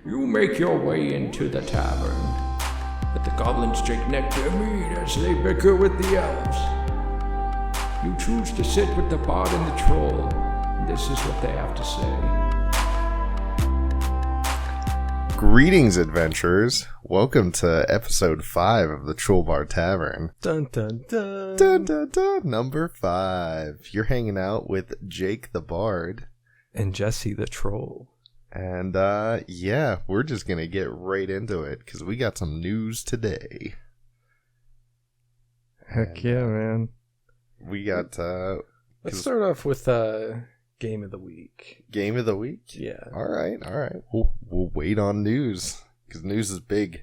You make your way into the tavern, but the goblins take neck to meat as they bicker with the elves. You choose to sit with the bard and the troll. This is what they have to say. Greetings, adventurers. Welcome to episode 5 of the Troll Bar Tavern. Dun dun dun. Dun dun dun. Number 5. You're hanging out with Jake the Bard. And Jesse the Troll. And, yeah, we're just gonna get right into it, because we got some news today. Heck yeah, man. We got, Let's start off with Game of the Week. Game of the Week? Yeah. Alright. We'll wait on news, because news is big.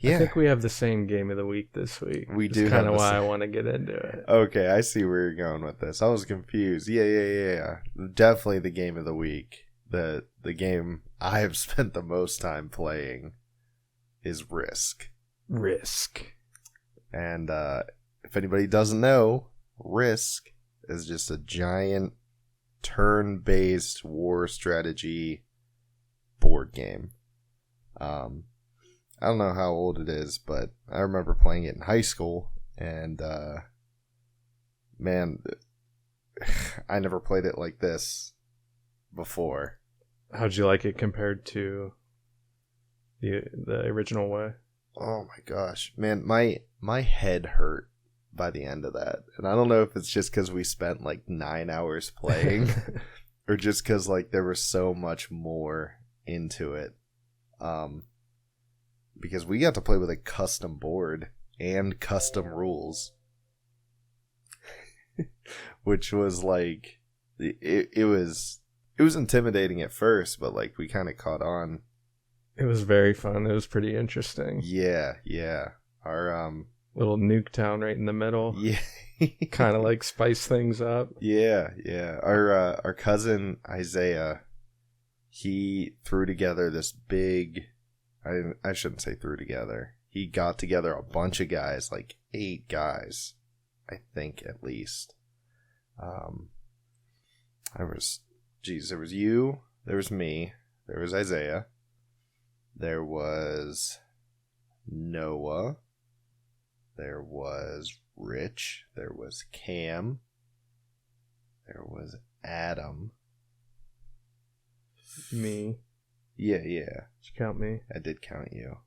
Yeah. I think we have the same Game of the Week this week. We do That's have kind of the why same. I want to get into it. Okay, I see where you're going with this. I was confused. Yeah. Definitely the game of the week. The game I have spent the most time playing is Risk. And if anybody doesn't know, Risk is just a giant turn-based war strategy board game. I don't know how old it is, but I remember playing it in high school, and man, I never played it like this before. How'd you like it compared to the original way? Oh my gosh, man, my head hurt by the end of that, and I don't know if it's just because we spent like 9 hours playing, or just because like there was so much more into it. Because we got to play with a custom board and custom rules, which was like it was intimidating at first, but like we kind of caught on. It was very fun. It was pretty interesting. Yeah. Our Little nuke town right in the middle. yeah, Kind of like spice things up. yeah. Our cousin Isaiah, he threw together this big. I shouldn't say threw together. He got together a bunch of guys, like 8 guys, I think at least. There was you, there was me, there was Isaiah, there was Noah, there was Rich, there was Cam, there was Adam. Me. Yeah. Did you count me? I did count you.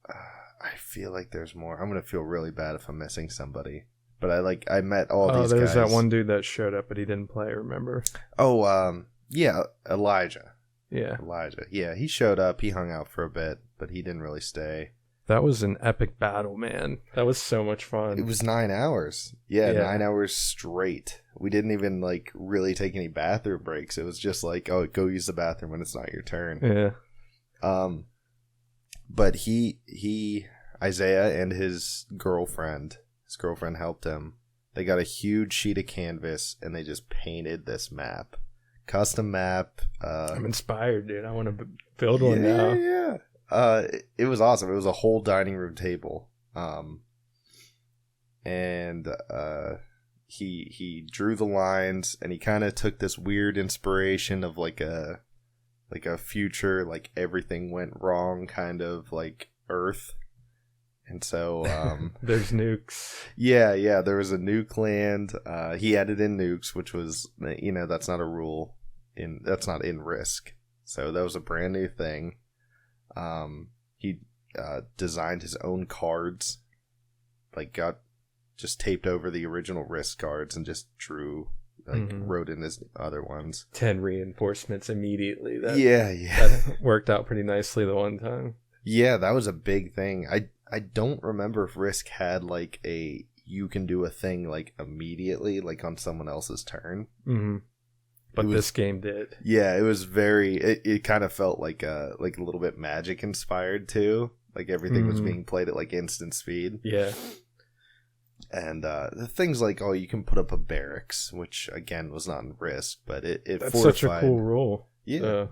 I feel like there's more. I'm gonna feel really bad if I'm missing somebody. But I met all these guys. Oh, there's that one dude that showed up, but he didn't play, remember? Oh, yeah, Elijah. Yeah. Yeah, he showed up. He hung out for a bit, but he didn't really stay. That was an epic battle, man. That was so much fun. It was 9 hours. Yeah, Yeah. 9 hours straight. We didn't even like really take any bathroom breaks. It was just like, oh, go use the bathroom when it's not your turn. Yeah. But he Isaiah and his girlfriend helped him. They got a huge sheet of canvas and they just painted this map. Custom map. I'm inspired, dude. I want to build one now. Yeah. It was awesome. It was a whole dining room table. And he drew the lines, and he kind of took this weird inspiration of like a future, like everything went wrong kind of like Earth. And so There's nukes. yeah, there was a nuke land. He added in nukes, which was, that's not a rule that's not in Risk. So that was a brand new thing. He designed his own cards, like got just taped over the original Risk cards and just drew, wrote in his other ones. 10 reinforcements immediately. That, Yeah. That worked out pretty nicely the one time. Yeah, that was a big thing. I don't remember if Risk had like you can do a thing like immediately, like on someone else's turn. Mm-hmm. But this game did. Yeah, it was it kind of felt like a little bit Magic inspired too. Like everything was being played at like instant speed. Yeah. And the things like, you can put up a barracks, which again was not in Risk, but it That's fortified. such a cool rule. Yeah.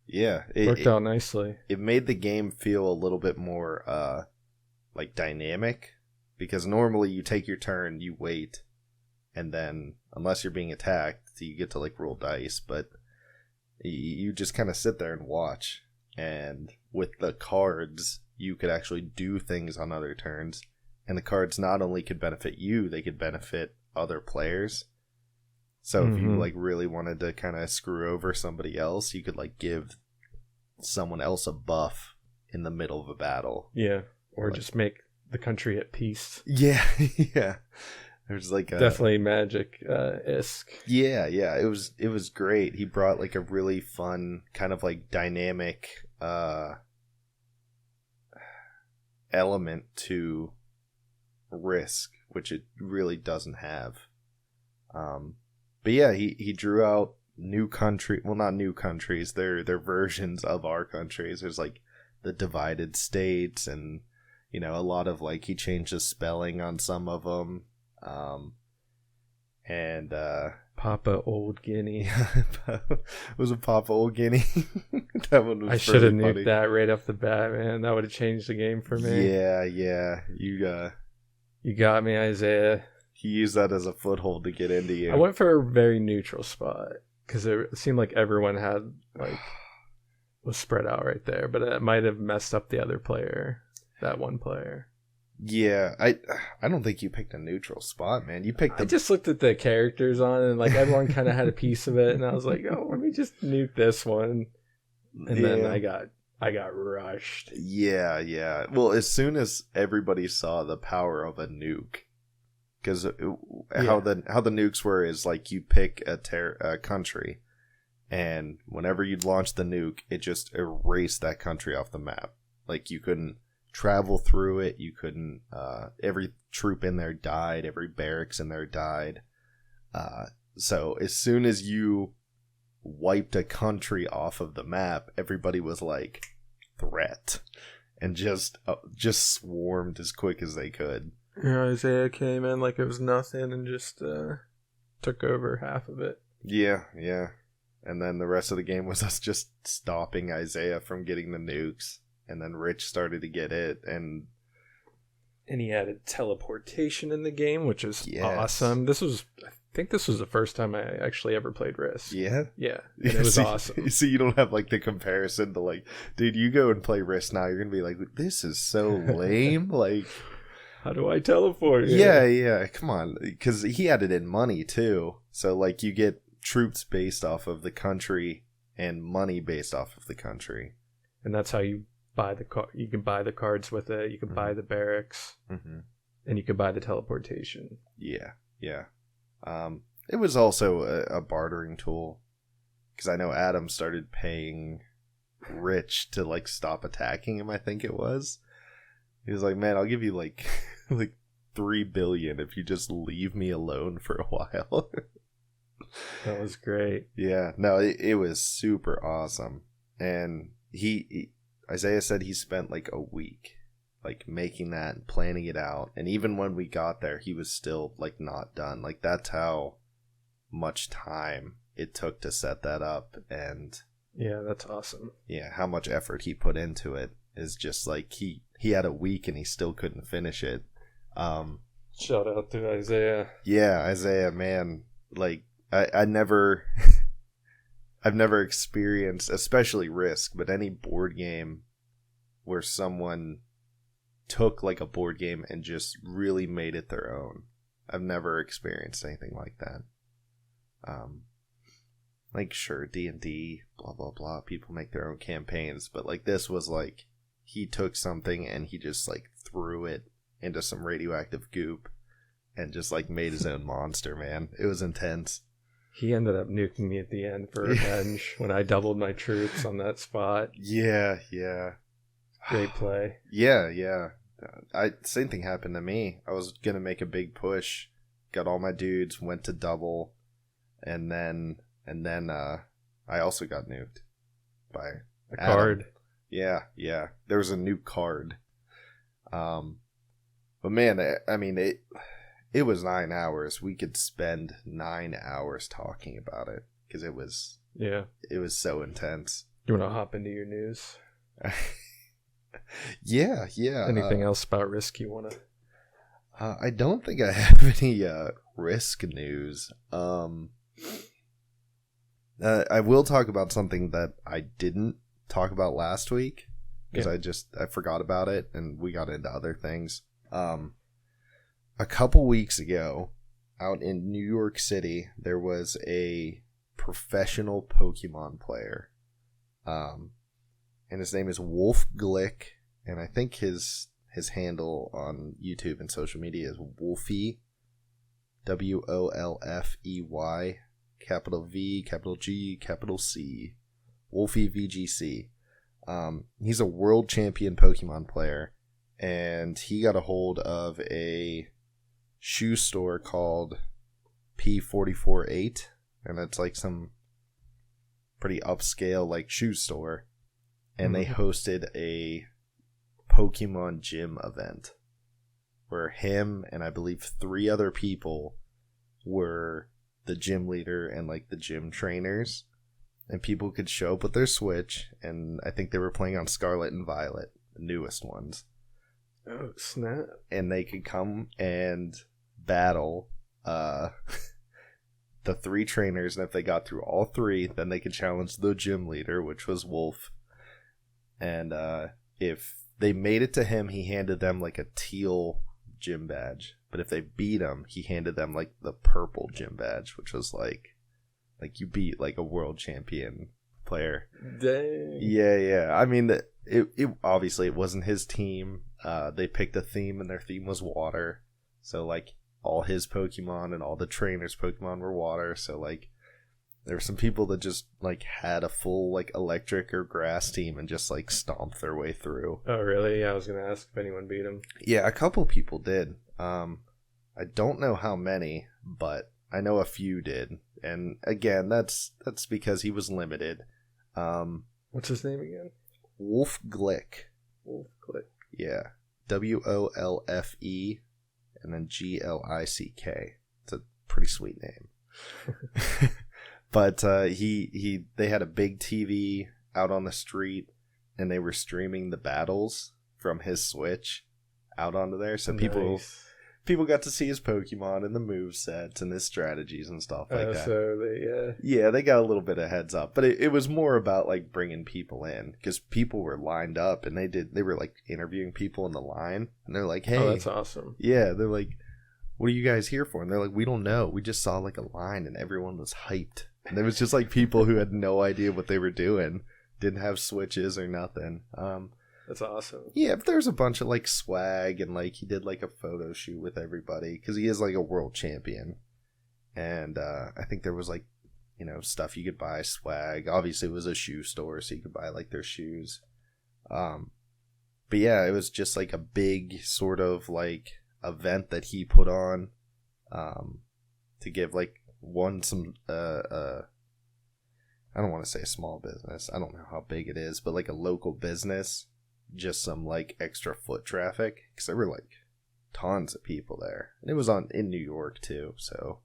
Yeah. Worked out nicely. It made the game feel a little bit more like dynamic, because normally you take your turn, you wait, and then unless you're being attacked, you get to like roll dice. But You just kind of sit there and watch. And with the cards, you could actually do things on other turns. And the cards not only could benefit you, they could benefit other players. So if you like really wanted to kind of screw over somebody else, you could like give someone else a buff in the middle of a battle. Yeah, or like, just make the country at peace. Yeah, yeah. There's like definitely Magic isk. Yeah, it was great. He brought like a really fun kind of like dynamic element to Risk, which it really doesn't have. But yeah, he drew out new country, well, not new countries, they're versions of our countries. There's like the divided states, and you know, a lot of like he changed the spelling on some of them. And Papa Old Guinea. Was it Papa Old Guinea? That one was I should have funny. nuked that right off the bat, man. That would have changed the game for me. Yeah. You got me, Isaiah. He used that as a foothold to get into you. I went for a very neutral spot because it seemed like everyone had like was spread out right there, but it might have messed up the other player, that one player. Yeah, I don't think you picked a neutral spot, man. You picked. I just looked at the characters on it, and like everyone kind of had a piece of it, and I was like, oh, let me just nuke this one, and then I got rushed. Yeah. Well, as soon as everybody saw the power of a nuke. Because how the nukes were is like you pick a country, and whenever you'd launch the nuke, it just erased that country off the map. Like you couldn't travel through it. You couldn't. Every troop in there died. Every barracks in there died. So as soon as you wiped a country off of the map, everybody was like threat, and just swarmed as quick as they could. Yeah, Isaiah came in like it was nothing and just took over half of it. Yeah. And then the rest of the game was us just stopping Isaiah from getting the nukes. And then Rich started to get it. And he added teleportation in the game, which is awesome. I think this was the first time I actually ever played Risk. Yeah? Yeah. And it was awesome. You see, you don't have like the comparison to like, dude, you go and play Risk now, you're going to be like, this is so lame. Like... How do I teleport? Yeah. Come on. Because he added in money, too. So, like, you get troops based off of the country and money based off of the country. And that's how you buy the you can buy the cards with it. You can buy the barracks. Mm-hmm. And you can buy the teleportation. Yeah. It was also a bartering tool. Because I know Adam started paying Rich to, like, stop attacking him, I think it was. He was like, man, I'll give you like $3 billion if you just leave me alone for a while. That was great. Yeah, no, it was super awesome. And Isaiah said he spent like a week like making that and planning it out. And even when we got there, he was still like not done. Like that's how much time it took to set that up. And yeah, that's awesome. Yeah, how much effort he put into it is just like he had a week and he still couldn't finish it. Shout out to Isaiah. Yeah, Isaiah, man. Like I never I've never experienced, especially Risk, but any board game where someone took like a board game and just really made it their own. I've never experienced anything like that. Like sure, D&D, blah blah blah, people make their own campaigns, but like this was like he took something and he just like threw it into some radioactive goop and just like made his own monster, man. It was intense. He ended up nuking me at the end for revenge when I doubled my troops on that spot. Yeah. Great play. Yeah. Same thing happened to me. I was gonna make a big push, got all my dudes, went to double, and then I also got nuked by a card. Yeah. There was a new card. But man, I mean, it was 9 hours. We could spend 9 hours talking about it because it was so intense. You want to hop into your news? Yeah. Anything else about Risk you want to? I don't think I have any Risk news. I will talk about something that I didn't talk about last week because I forgot about it and we got into other things. A couple weeks ago, out in New York City, there was a professional Pokemon player. And his name is Wolf Glick, and I think his handle on YouTube and social media is Wolfey, WOLFEY, capital V, capital G, capital C, Wolfey VGC. He's a world champion Pokemon player, and he got a hold of a shoe store called P448, and it's like some pretty upscale like shoe store, and they hosted a Pokemon gym event where him and I believe 3 other people were the gym leader and like the gym trainers, and people could show up with their Switch, and I think they were playing on Scarlet and Violet, the newest ones. Oh, snap. And they could come and battle the 3 trainers, and if they got through all 3, then they could challenge the gym leader, which was Wolf. And if they made it to him, he handed them like a teal gym badge. But if they beat him, he handed them like the purple gym badge, which was like you beat like a world champion player. Dang. Yeah. I mean, it obviously it wasn't his team. They picked a theme, and their theme was water. So like all his Pokemon and all the trainers' Pokemon were water. So like there were some people that just like had a full like electric or grass team and just like stomped their way through. Oh, really? Yeah, I was gonna ask if anyone beat him. Yeah, a couple people did. I don't know how many, but I know a few did. And again, that's because he was limited. What's his name again? Wolf Glick. Wolf Glick. Yeah. WOLFE and then GLICK. It's a pretty sweet name. But they had a big TV out on the street, and they were streaming the battles from his Switch out onto there. So people got to see his Pokemon and the movesets and his strategies and stuff like that. So they got a little bit of heads up, but it was more about like bringing people in, because people were lined up, and they were like interviewing people in the line, and they're like, hey, oh, that's awesome. Yeah, they're like, what are you guys here for? And they're like, we don't know, we just saw like a line and everyone was hyped, and there was just like people who had no idea what they were doing, didn't have Switches or nothing. That's awesome. Yeah, but there's a bunch of like swag, and like he did like a photo shoot with everybody because he is like a world champion. And I think there was like, stuff you could buy, swag. Obviously it was a shoe store, so you could buy like their shoes. But yeah, it was just like a big sort of like event that he put on to give like some I don't want to say a small business, I don't know how big it is, but like a local business, just some like extra foot traffic, because there were like tons of people there, and it was in New York too. So,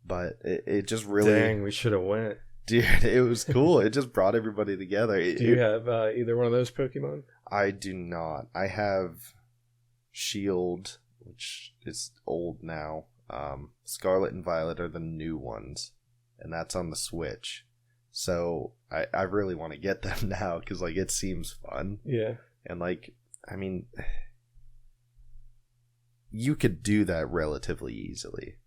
but it just really, dang, we should have went, dude. It was cool. It just brought everybody together. Do you have either one of those Pokemon? I do not. I have Shield, which is old now. Scarlet and Violet are the new ones, and that's on the Switch. So I really want to get them now, because like it seems fun. Yeah. And like, I mean, you could do that relatively easily.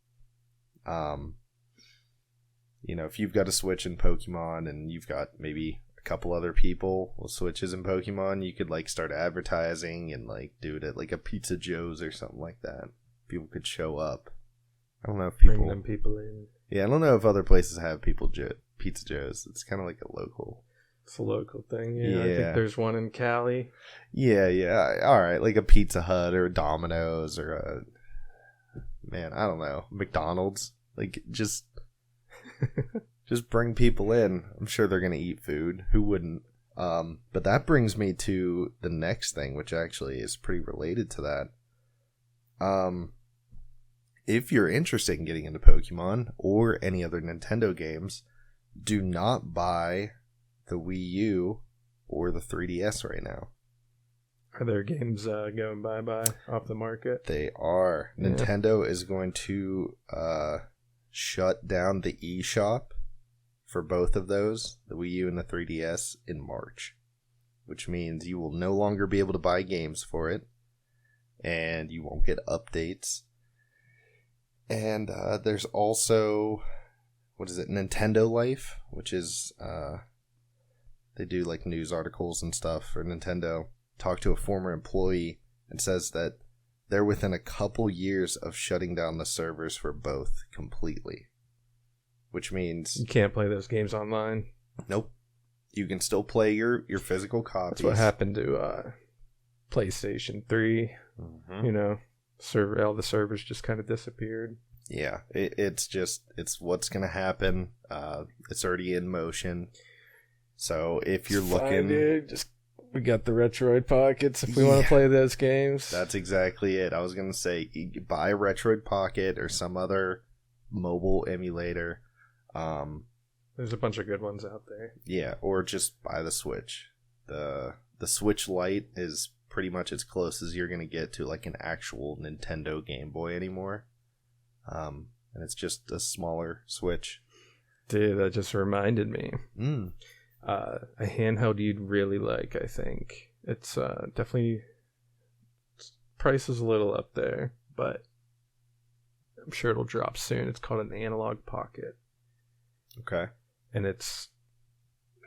If you've got a Switch in Pokemon, and you've got maybe a couple other people with Switches in Pokemon, you could like start advertising and like do it at like a Pizza Joe's or something like that. People could show up. I don't know if bring them people in. Yeah, I don't know if other places have Pizza Joe's. It's kind of like a local. It's a local thing. Yeah, I think there's one in Cali. Yeah. All right, like a Pizza Hut or a Domino's or I don't know, McDonald's. Like just bring people in. I'm sure they're gonna eat food. Who wouldn't? But that brings me to the next thing, which actually is pretty related to that. If you're interested in getting into Pokemon or any other Nintendo games, do not buy the Wii U or the 3DS right now. Are there games going bye-bye off the market? They are. Yeah. Nintendo is going to shut down the eShop for both of those, the Wii U and the 3DS, in March, which means you will no longer be able to buy games for it, and you won't get updates. And there's also, what is it, Nintendo Life, which is, they do like news articles and stuff for Nintendo. Talked to a former employee and says that they're within a couple years of shutting down the servers for both completely. Which means... You can't play those games online. Nope. You can still play your physical copies. That's what happened to PlayStation 3. Mm-hmm. You know, all the servers just kind of disappeared. Yeah, it's what's going to happen. It's already in motion. So if you're looking... Dude. We got the Retroid Pockets if we want to play those games. That's exactly it. I was going to say, you buy a Retroid Pocket or some other mobile emulator. There's a bunch of good ones out there. Yeah, or just buy the Switch. The Switch Lite is pretty much as close as you're going to get to like an actual Nintendo Game Boy anymore. And it's just a smaller Switch. Dude, that just reminded me. Mm. A handheld you'd really like, I think. It's definitely... Price is a little up there, but I'm sure it'll drop soon. It's called an Analog Pocket. Okay. And it's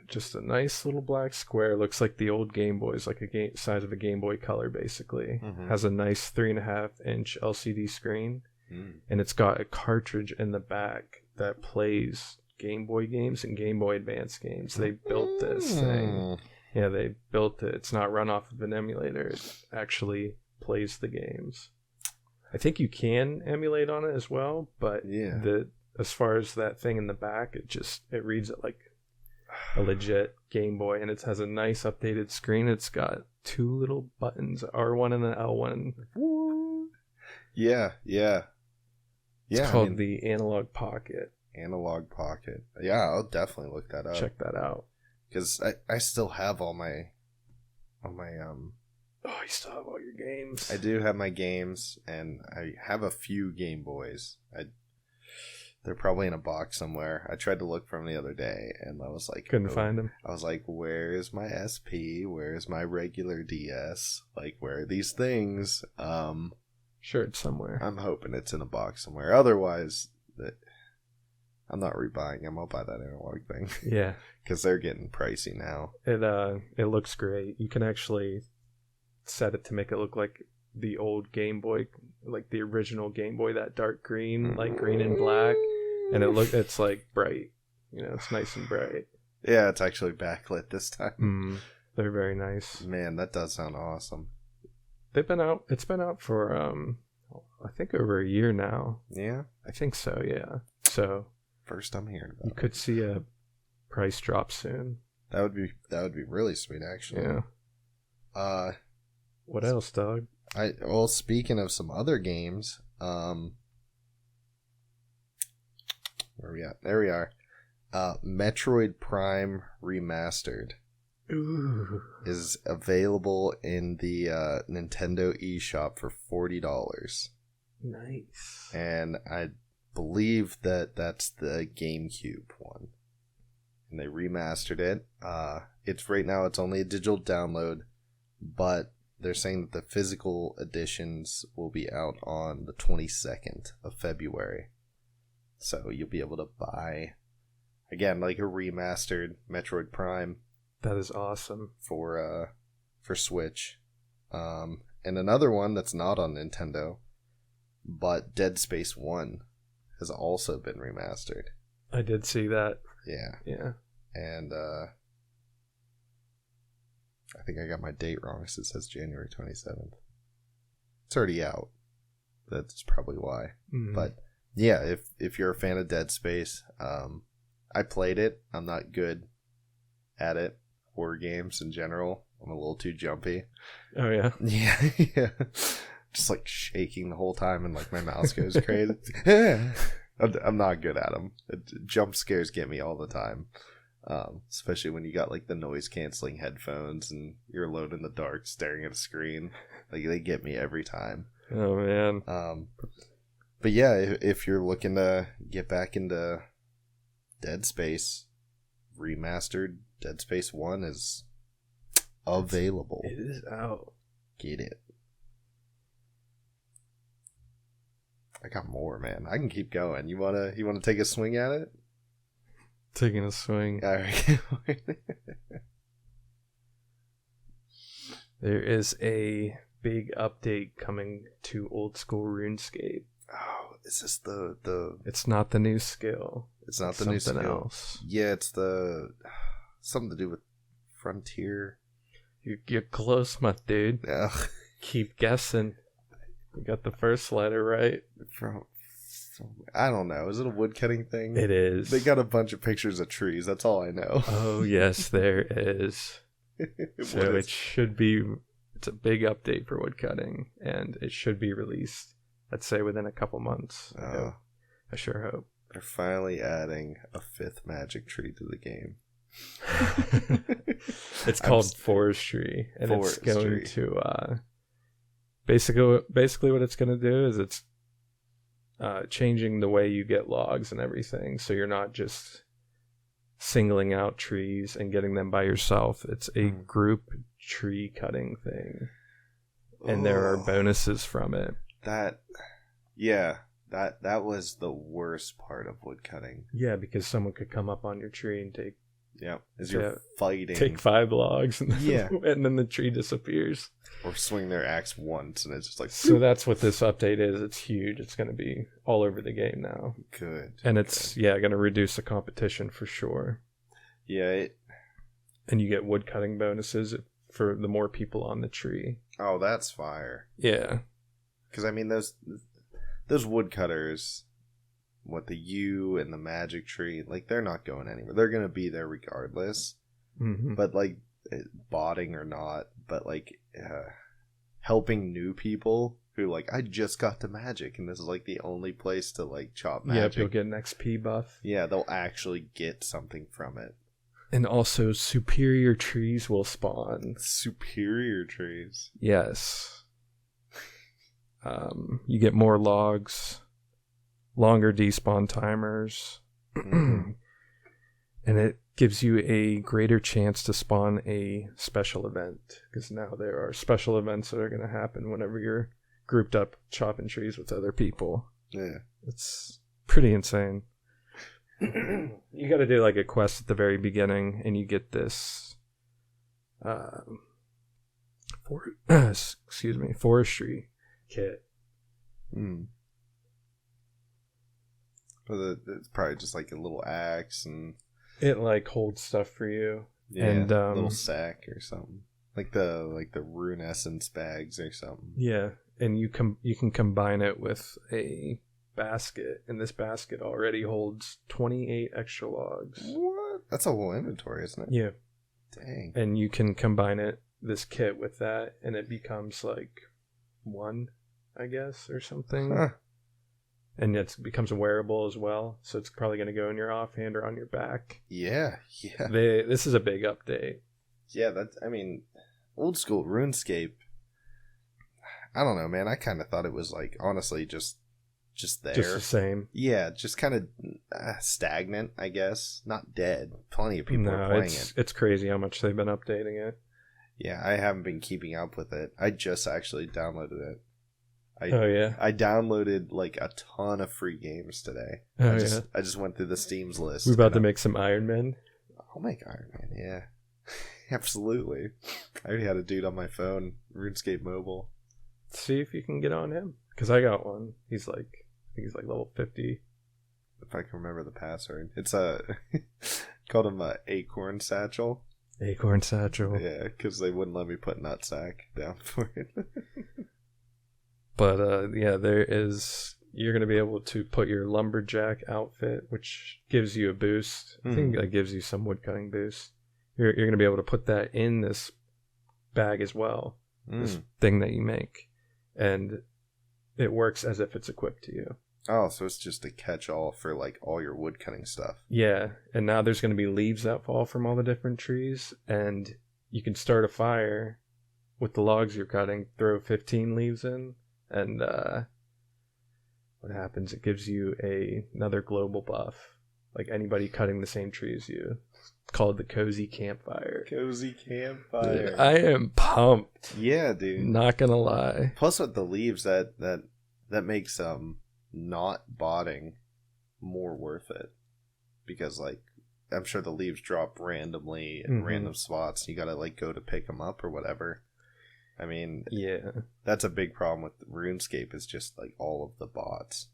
just a nice little black square. Looks like the old Game Boys, like size of a Game Boy Color, basically. Mm-hmm. Has a nice 3.5-inch LCD screen. Mm. And it's got a cartridge in the back that plays Game Boy games and Game Boy Advance games. They built this thing. Yeah, they built it. It's not run off of an emulator. It actually plays the games. I think you can emulate on it as well, but yeah. As far as that thing in the back, it reads it like a legit Game Boy, and it has a nice updated screen. It's got two little buttons, R1 and an L1. Yeah. It's called the Analog Pocket. Analog Pocket. Yeah, I'll definitely look that up. Check that out. Because I still have all my Oh, you still have all your games. I do have my games, and I have a few Game Boys. They're probably in a box somewhere. I tried to look for them the other day, and I was like... Couldn't find them. I was like, where's my SP? Where's my regular DS? Like, where are these things? Sure, it's somewhere. I'm hoping it's in a box somewhere. Otherwise, I'm not rebuying them. I'll buy that analog thing. Yeah. Because they're getting pricey now. It looks great. You can actually set it to make it look like the old Game Boy, like the original Game Boy, that dark green, like green and black, and it's like bright. You know, it's nice and bright. Yeah, it's actually backlit this time. They're very nice. Man, that does sound awesome. They've been out. It's been out for I think over a year now. Yeah, I think so. Yeah. So first I'm hearing about you could see a price drop soon. That would be really sweet, actually. Yeah. What else, dog? Well, speaking of some other games, where are we at? There we are. Metroid Prime Remastered is available in the Nintendo eShop for $40. Nice. And I believe that's the GameCube one. And they remastered it. It's right now, it's only a digital download, but they're saying that the physical editions will be out on the 22nd of February. So you'll be able to buy, again, like a remastered Metroid Prime. That is awesome. For Switch. And another one that's not on Nintendo, but Dead Space 1 has also been remastered. I did see that. Yeah. And I think I got my date wrong, so it says January 27th. It's already out. That's probably why. Mm-hmm. But yeah, if you're a fan of Dead Space, I played it. I'm not good at it. Horror games in general. I'm a little too jumpy. Oh, yeah? Yeah. Just like shaking the whole time, and like my mouse goes crazy. I'm not good at them. Jump scares get me all the time. Especially when you got like the noise canceling headphones and you're alone in the dark staring at a screen. Like they get me every time. Oh man. But yeah, if you're looking to get back into Dead Space, remastered Dead Space 1 is available. It is out. Get it. I got more, man. I can keep going. You wanna take a swing at it? Taking a swing. All right. There is a big update coming to old school RuneScape. Oh, is this the? It's not the new skill. It's not the new skill. Something else. Yeah, it's the something to do with Frontier. You're close, my dude. Ugh. Keep guessing. You got the first letter right. I don't know. Is it a woodcutting thing? It is. They got a bunch of pictures of trees. That's all I know. Oh yes, there is. So it should be. It's a big update for woodcutting, and it should be released. I'd say within a couple months. I sure hope. They're finally adding a 5th magic tree to the game. It's called Forestry, and it's going to basically what it's going to do is it's changing the way you get logs and everything, so you're not just singling out trees and getting them by yourself. It's a group tree cutting thing, and there are bonuses from it. That was the worst part of woodcutting. Yeah, because someone could come up on your tree and take you're fighting, take 5 logs, and then, and then the tree disappears, or swing their axe once, and it's just like. So that's what this update is. It's huge. It's going to be all over the game now. Good, and it's going to reduce the competition for sure. Yeah, and you get woodcutting bonuses for the more people on the tree. Oh, that's fire. Yeah, because I mean those woodcutters. What the yew and the magic tree, like they're not going anywhere. They're gonna be there regardless. Mm-hmm. But like botting or not, but like helping new people who like I just got to magic and this is like the only place to like chop magic. Yeah, you'll get an XP buff. Yeah, they'll actually get something from it. And also superior trees will spawn. Superior trees. Yes. You get more logs. Longer despawn timers, and it gives you a greater chance to spawn a special event, because now there are special events that are going to happen whenever you're grouped up chopping trees with other people. Yeah, it's pretty insane. You got to do like a quest at the very beginning, and you get this forestry kit. It's probably just like a little axe, and it like holds stuff for you. Yeah, and a little sack or something, like the rune essence bags or something. Yeah, and you can combine it with a basket, and this basket already holds 28 extra logs. What? That's a whole inventory, isn't it? Yeah. Dang. And you can combine this kit with that, and it becomes like 1, I guess, or something. Huh. And it becomes a wearable as well, so it's probably going to go in your offhand or on your back. Yeah. This is a big update. Yeah, old school RuneScape. I don't know, man. I kind of thought it was like honestly just there, just the same. Yeah, just kind of stagnant, I guess. Not dead. Plenty of people are playing it. It's crazy how much they've been updating it. Yeah, I haven't been keeping up with it. I just actually downloaded it. I downloaded like a ton of free games today. I just went through the Steam's list. We're about to make some Iron Men. I'll make Iron Man, yeah. Absolutely. I already had a dude on my phone, RuneScape Mobile. See if you can get on him, because I got one. I think he's like level 50. If I can remember the password. It's called him Acorn Satchel. Acorn Satchel. Yeah, because they wouldn't let me put Nutsack down for it. But you're going to be able to put your lumberjack outfit, which gives you a boost. I think that gives you some woodcutting boost. You're going to be able to put that in this bag as well, this thing that you make. And it works as if it's equipped to you. Oh, so it's just a catch-all for like all your woodcutting stuff. Yeah, and now there's going to be leaves that fall from all the different trees, and you can start a fire with the logs you're cutting, throw 15 leaves in, and what happens? It gives you another global buff, like anybody cutting the same tree as you. called the Cozy Campfire. Cozy Campfire. Dude, I am pumped. Yeah, dude. Not gonna lie. Plus with the leaves, that makes not botting more worth it. Because like I'm sure the leaves drop randomly in random spots. You gotta like go to pick them up or whatever. I mean, yeah, that's a big problem with RuneScape is just like all of the bots.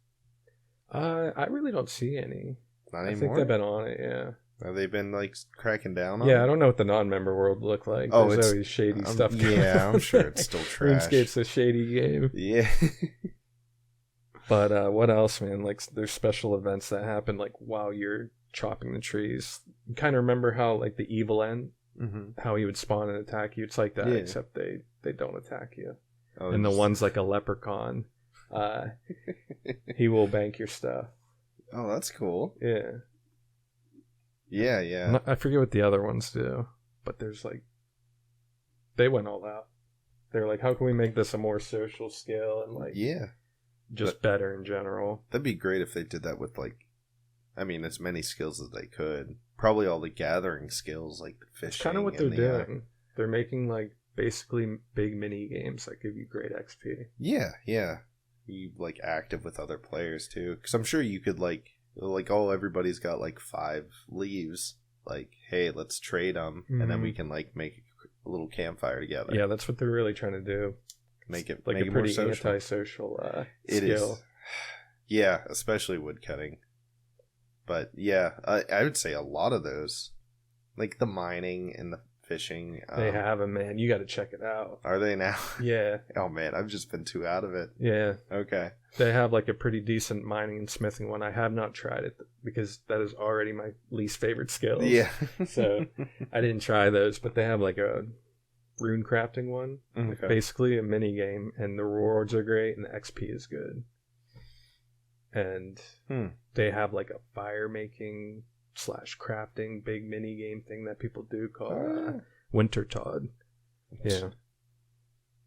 I really don't see any. Not anymore. I think they've been on it. Yeah. Have they been like cracking down on Yeah, it? I don't know what the non-member world look like. Oh, There's it's always shady stuff. Yeah, I'm sure it's still trash. RuneScape's a shady game. Yeah. But what else, man? Like, there's special events that happen like while you're chopping the trees. You kind of remember how like the evil end, how he would spawn and attack you. It's like that, except they don't attack you. Oh, and the one's like a leprechaun. He will bank your stuff. Oh, that's cool. Yeah. Yeah. I forget what the other ones do, but there's like, they went all out. They're like, how can we make this a more social skill and like, just better in general? That'd be great if they did that with like, I mean, as many skills as they could. Probably all the gathering skills, like the fishing. Kind of what they're doing. They're making like basically big mini games that give you great XP. Yeah. You like active with other players too, because I'm sure you could like oh, everybody's got like 5 leaves. Like, hey, let's trade them, and then we can like make a little campfire together. Yeah, that's what they're really trying to do. Make it like make a it pretty more social. antisocial It skill. is. Yeah, especially woodcutting. But yeah, I would say a lot of those, like the mining and the fishing. They have them, man. You got to check it out. Are they now? Yeah. Oh man, I've just been too out of it. Yeah. Okay. They have like a pretty decent mining and smithing one. I have not tried it because that is already my least favorite skill. Yeah. So I didn't try those, but they have like a rune crafting one. Okay. Basically a mini game, and the rewards are great and the XP is good. And they have like a fire making / crafting big mini game thing that people do called Winter Todd. Yeah.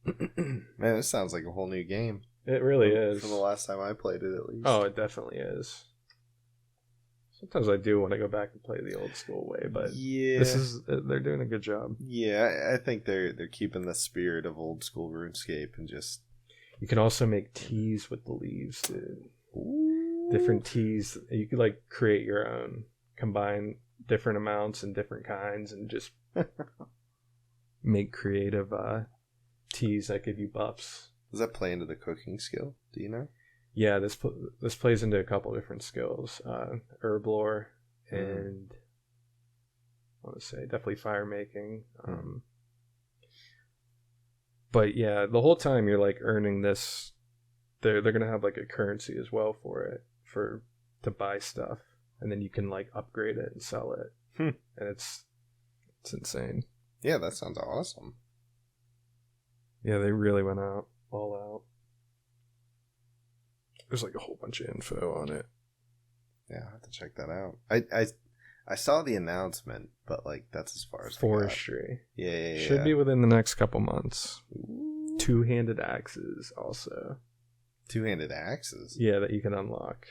Man, this sounds like a whole new game. It really is. From the last time I played it, at least. Oh, it definitely is. Sometimes I do want to go back and play the old school way, but they're doing a good job. Yeah, I think they're keeping the spirit of old school RuneScape and just. You can also make teas with the leaves, dude. Ooh. Different teas. You could like create your own, combine different amounts and different kinds, and just make creative teas that give you buffs. Does that play into the cooking skill? Do you know? Yeah, this plays into a couple different skills. Herb lore and I want to say definitely fire making. But yeah, the whole time you're like earning this. They're gonna have like a currency as well for it to buy stuff, and then you can like upgrade it and sell it, and it's insane. Yeah, that sounds awesome. Yeah, they really went all out. There's like a whole bunch of info on it. Yeah, I have to check that out. I saw the announcement, but like that's as far as forestry. Yeah. Should be within the next couple months. Ooh. 2-handed axes also. 2-handed axes? Yeah, that you can unlock.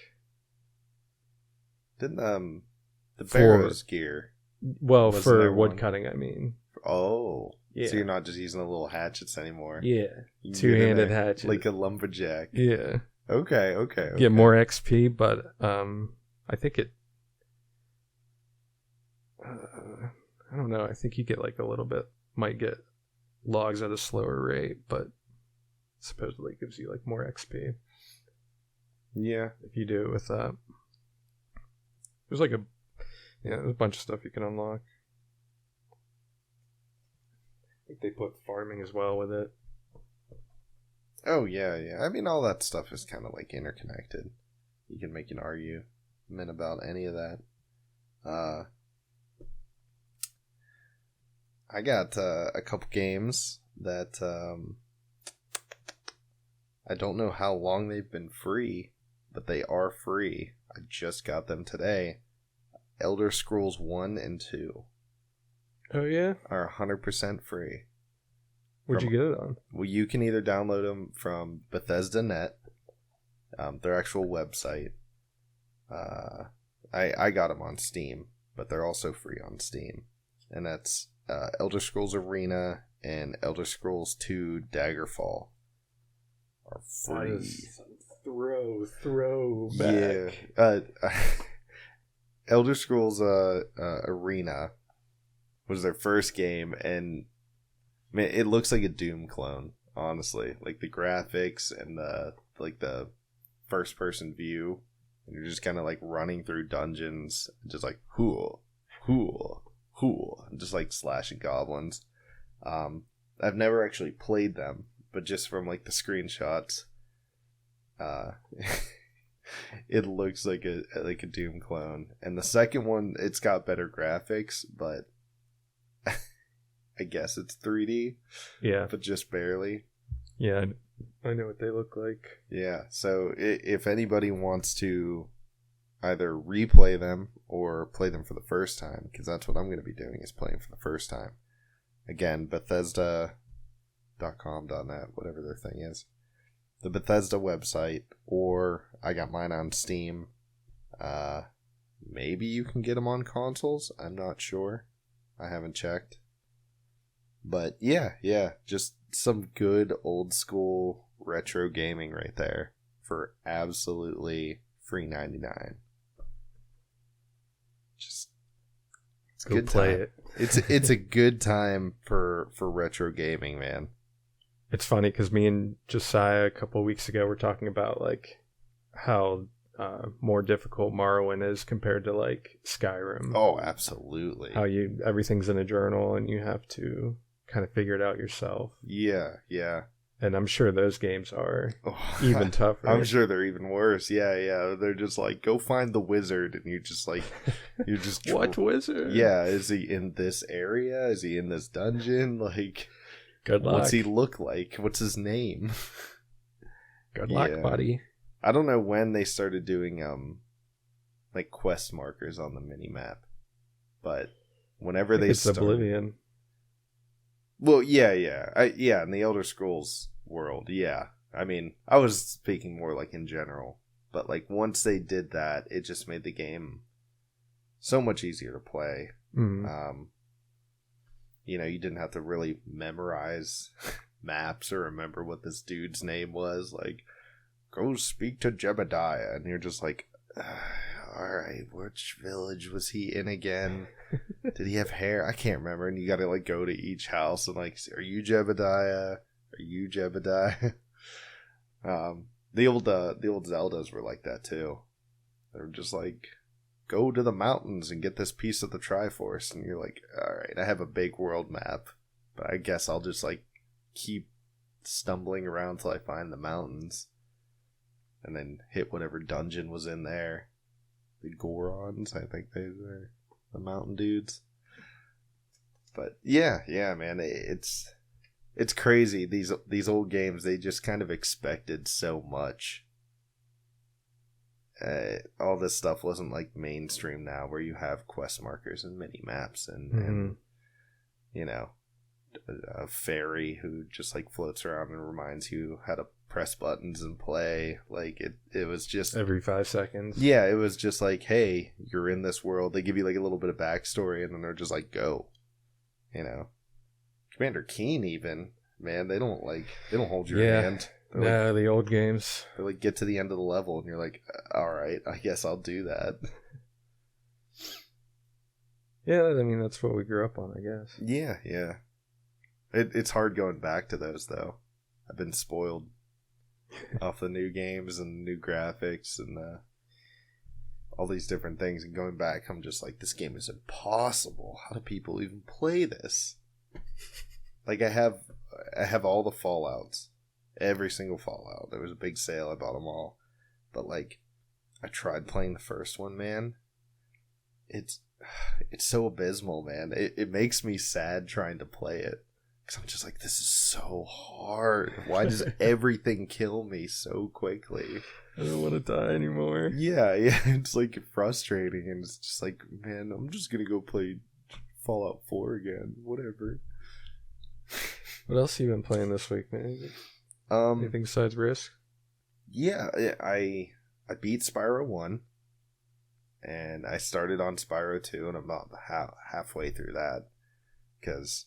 Didn't the Barrow's gear? Well, for wood cutting, I mean. Oh. Yeah. So you're not just using the little hatchets anymore. Yeah. 2-handed hatchet. Like a lumberjack. Yeah. Okay. Get more XP, but I think it I don't know. I think you get like a little bit, might get logs at a slower rate, but supposedly gives you like more XP. Yeah. If you do it with that. There's like there's a bunch of stuff you can unlock. I think they put farming as well with it. Oh, yeah. I mean, all that stuff is kind of like interconnected. You can make an argument about any of that. I got a couple games that I don't know how long they've been free, but they are free. I just got them today. Elder Scrolls 1 and 2. Oh, yeah? Are 100% free. Where'd you get it on? Well, you can either download them from Bethesda.net, their actual website. I got them on Steam, but they're also free on Steam. And that's Elder Scrolls Arena and Elder Scrolls 2 Daggerfall are free. Throw back. Yeah. Elder Scrolls Arena was their first game, and man, it looks like a Doom clone, honestly. Like the graphics and the first person view, and you're just kind of like running through dungeons, just like hool, and just like slashing goblins. I've never actually played them, but just from like the screenshots, it looks like a Doom clone. And the second one, it's got better graphics, but I guess it's 3D. Yeah, but just barely. Yeah, I know what they look like. Yeah, so if anybody wants to either replay them or play them for the first time, because that's what I'm going to be doing, is playing for the first time. Again, Bethesda.com.net, whatever their thing is. The Bethesda website, or I got mine on Steam. Maybe you can get them on consoles. I'm not sure. I haven't checked. But yeah, just some good old school retro gaming right there for absolutely free 99. Just it's Go good play time. it. It's a good time for retro gaming, man. It's funny because me and Josiah a couple of weeks ago were talking about like how more difficult Morrowind is compared to like Skyrim. Oh, absolutely. How everything's in a journal and you have to kind of figure it out yourself. Yeah. And I'm sure those games are even tougher. I'm sure they're even worse. Yeah. They're just like, go find the wizard, and you just what wizard? Yeah, is he in this area? Is he in this dungeon? Like, good luck. What's he look like? What's his name? Good luck, buddy. I don't know when they started doing like quest markers on the mini map, but whenever it's Oblivion. Well, yeah, in the Elder Scrolls world, yeah. I mean, I was speaking more like in general, but like once they did that, it just made the game so much easier to play. Mm-hmm. You didn't have to really memorize maps or remember what this dude's name was. Like, go speak to Jebediah, and you're just like, all right, which village was he in again? Did he have hair? I can't remember. And you gotta like go to each house and like, are you Jebediah? Are you Jebediah? The old Zeldas were like that too. They were just like, go to the mountains and get this piece of the Triforce, and you're like, all right, I have a big world map, but I guess I'll just like keep stumbling around till I find the mountains, and then hit whatever dungeon was in there. The Gorons, I think they were the mountain dudes. But yeah, man, it's crazy. These old games, they just kind of expected so much. All this stuff wasn't like mainstream now, where you have quest markers and mini maps and a fairy who just like floats around and reminds you how to press buttons and play. Like it was just every 5 seconds. Yeah, it was just like, hey, you're in this world. They give you like a little bit of backstory, and then they're just like, go. Commander Keen, even, man, they don't hold your hand. The old games. They like get to the end of the level, and you're like, all right, I guess I'll do that. Yeah, I mean, that's what we grew up on, I guess. Yeah. It's hard going back to those, though. I've been spoiled off the new games and new graphics and all these different things. And going back, I'm just like, this game is impossible. How do people even play this? Like, I have all the Fallouts. Every single Fallout. There was a big sale. I bought them all. But, like, I tried playing the first one, man. It's so abysmal, man. It makes me sad trying to play it. Because I'm just like, this is so hard. Why does everything kill me so quickly? I don't want to die anymore. Yeah. It's like frustrating. And it's just like, man, I'm just going to go play Fallout 4 again. Whatever. What else have you been playing this week, man? Anything besides Risk? Yeah, I beat Spyro 1. and I started on Spyro 2, and I'm about halfway through that. Because...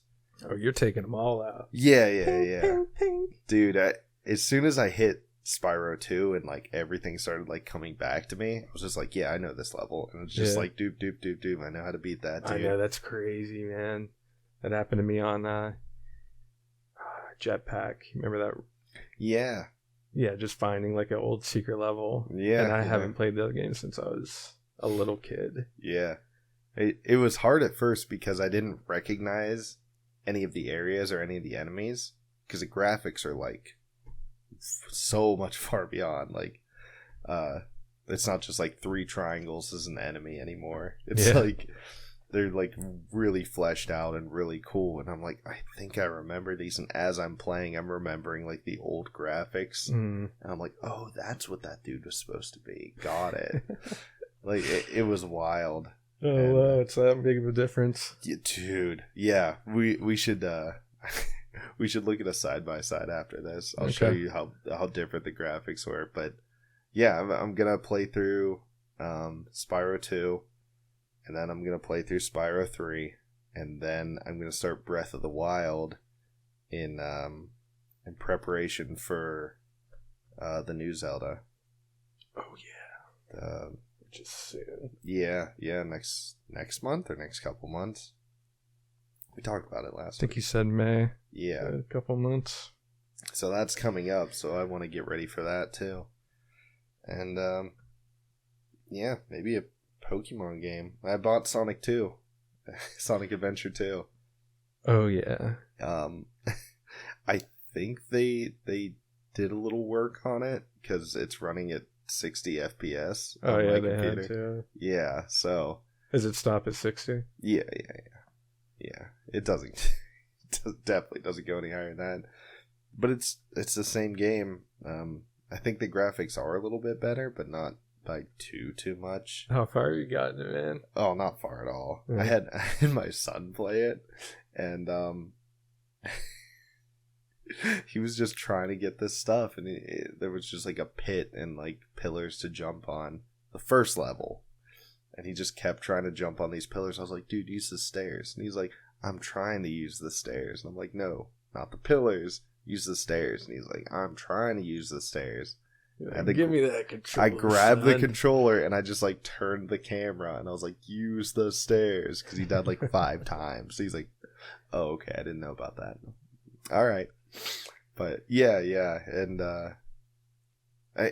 Oh, you're taking them all out. Yeah. Ping, ping. Dude, as soon as I hit Spyro 2 and, like, everything started, like, coming back to me, I was just like, yeah, I know this level. And it's just like, doop. I know how to beat that, dude. I know, that's crazy, man. That happened to me on Jetpack. Remember that? Yeah. Yeah, just finding, like, an old secret level. Yeah. And I haven't played the game since I was a little kid. Yeah. It was hard at first because I didn't recognize any of the areas or any of the enemies. Because the graphics are, like, so much far beyond. Like, it's not just like 3 triangles as an enemy anymore. It's like they're like really fleshed out and really cool. And I'm like, I think I remember these. And as I'm playing, I'm remembering like the old graphics. And I'm like, oh, that's what that dude was supposed to be. Got it. Like it was wild. Oh, wow, it's that big of a difference. Yeah, dude. Yeah, we should we should look at a side by side after this. I'll show you how different the graphics were. But yeah, I'm gonna play through Spyro 2, and then I'm gonna play through Spyro 3, and then I'm gonna start Breath of the Wild in preparation for the new Zelda. Oh yeah, which is soon. Yeah, next month or next couple months. We talked about it last week. I think you said May. Yeah. A couple months. So that's coming up, so I want to get ready for that too. And, yeah, maybe a Pokemon game. I bought Sonic 2. Sonic Adventure 2. Oh, yeah. I think they did a little work on it, because it's running at 60 FPS. Oh, yeah, they computer. had to. Yeah, so... Does it stop at 60? Yeah. It doesn't. It definitely doesn't go any higher than that. But it's the same game. I think the graphics are a little bit better, but not by too much. How far you gotten it, man? Oh, not far at all. Yeah. I had my son play it, and he was just trying to get this stuff, and there was just like a pit and like pillars to jump on the first level. And he just kept trying to jump on these pillars. I was like, dude, use the stairs. And he's like, I'm trying to use the stairs. And I'm like, no, not the pillars. Use the stairs. And he's like, I'm trying to use the stairs. And give me that controller. I grabbed the controller and I just like turned the camera and I was like, use the stairs. Because he died like 5 times. So he's like, oh, okay. I didn't know about that. All right. But yeah. And I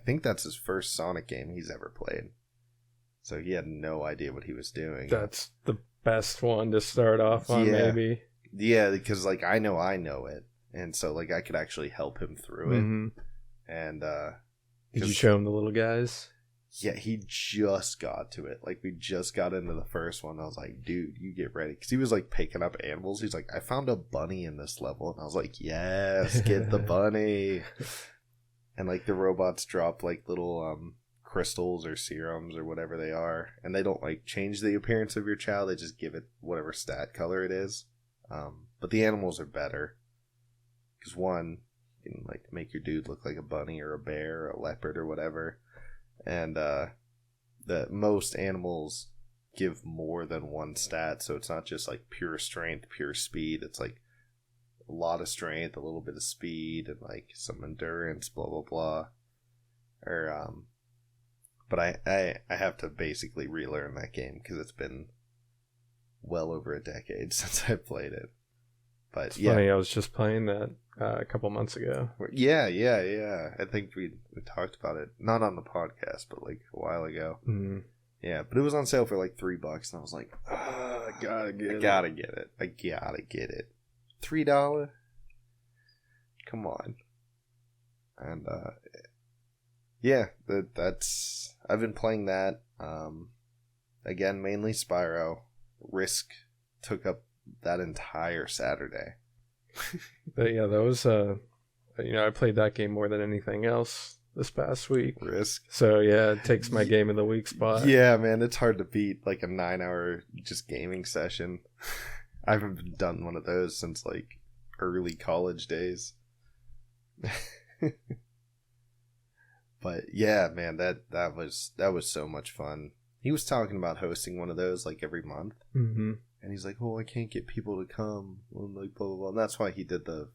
think that's his first Sonic game he's ever played. So he had no idea what he was doing. That's the best one to start off on, maybe. Yeah, because like I know it, and so like I could actually help him through it. Mm-hmm. And did you show him the little guys? Yeah, he just got to it. Like we just got into the first one. I was like, dude, you get ready, because he was like picking up animals. He's like, I found a bunny in this level, and I was like, yes, get the bunny. And like the robots drop like little crystals or serums or whatever they are, and they don't like change the appearance of your child. They just give it whatever stat color it is. But the animals are better, because one, you can like make your dude look like a bunny or a bear or a leopard or whatever, and the most animals give more than one stat, so it's not just like pure strength, pure speed. It's like a lot of strength, a little bit of speed, and like some endurance, blah blah blah. Or but I have to basically relearn that game, because it's been well over a decade since I played it. But it's yeah, funny, I was just playing that a couple months ago. Yeah. I think we talked about it, not on the podcast, but like a while ago. Mm-hmm. Yeah, but it was on sale for like $3, and I was like, I gotta get it. I gotta get it. $3? Come on. And yeah, that's I've been playing that. Again, mainly Spyro. Risk took up that entire Saturday. But yeah, that was I played that game more than anything else this past week. Risk. So yeah, it takes my game of the week spot. Yeah, man, it's hard to beat like a 9-hour just gaming session. I haven't done one of those since like early college days. But yeah, man, that was so much fun. He was talking about hosting one of those like every month, Mm-hmm. and he's like, "Oh, I can't get people to come," well, like blah blah blah. And that's why he did the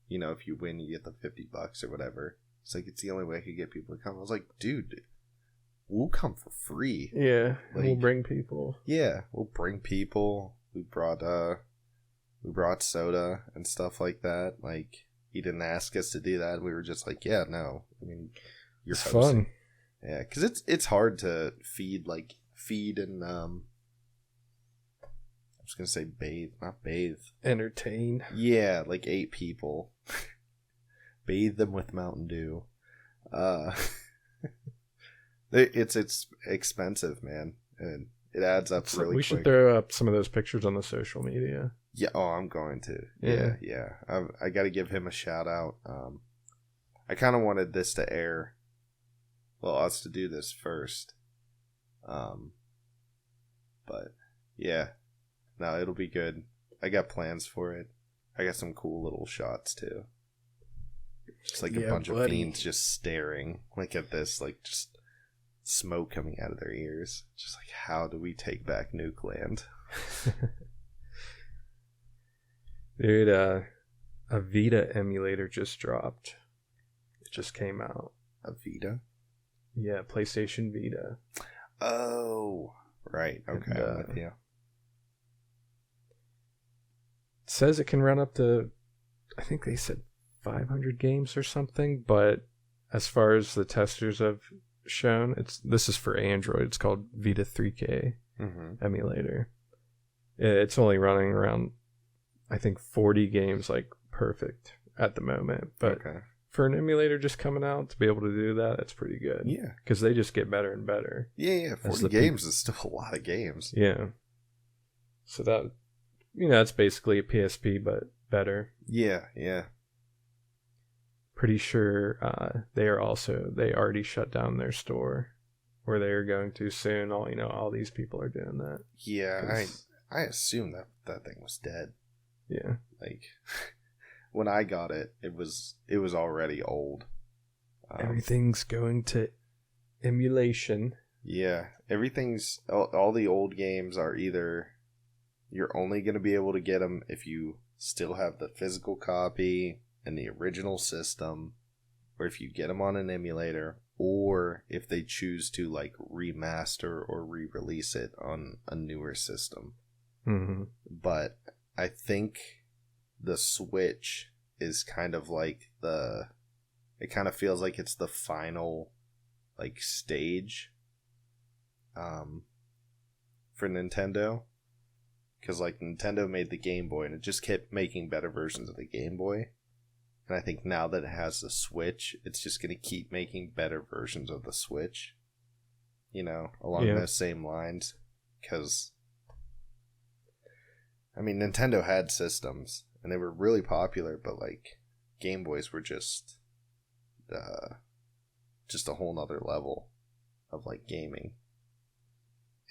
if you win, you get the $50 or whatever. It's like it's the only way I could get people to come. I was like, dude, we'll come for free. Yeah, Like, we'll bring people. Yeah, we'll bring people. We brought soda and stuff like that. Like, he didn't ask us to do that. We were just like, yeah, no. I mean, you're It's hosting. fun. Yeah, because it's hard to feed and I was gonna say not bathe. Entertain. Yeah, like 8 people. Bathe them with Mountain Dew. It's expensive, man, and it adds up So really we quick. should throw up some of those pictures on the social media. Yeah, I'm going to. Yeah. I got to give him a shout out. I kind of wanted this to air. Well, us to do this first. But yeah, no, it'll be good. I got plans for it. I got some cool little shots too. Just like a bunch of fiends just staring like at this, like just smoke coming out of their ears. Just like, how do we take back Nuke Land? Dude, a Vita emulator just dropped. It just came out. A Vita? Yeah, PlayStation Vita. Oh, right. Okay, And, I'm with you. It says it can run up to, I think they said 500 games or something, but as far as the testers have shown, this is for Android. It's called Vita 3K emulator. It's only running around, I think, 40 games, like perfect at the moment. But for an emulator just coming out to be able to do that, it's pretty good. Yeah, because they just get better and better. Yeah. 40 games is still a lot of games. Yeah. So that, it's basically a PSP, but better. Yeah. Pretty sure they already shut down their store, or they are going to soon. All these people are doing that. Yeah, I assume that thing was dead. Yeah. Like, when I got it, it was already old. Everything's going to emulation. Yeah, everything's all the old games are either you're only going to be able to get them if you still have the physical copy and the original system, or if you get them on an emulator, or if they choose to like remaster or re-release it on a newer system. Mm-hmm. But I think the Switch is kind of like it kind of feels like it's the final like stage for Nintendo, because like Nintendo made the Game Boy and it just kept making better versions of the Game Boy, and I think now that it has the Switch, it's just going to keep making better versions of the Switch, along those same lines. Because I mean, Nintendo had systems and they were really popular, but like Game Boys were just a whole nother level of like gaming.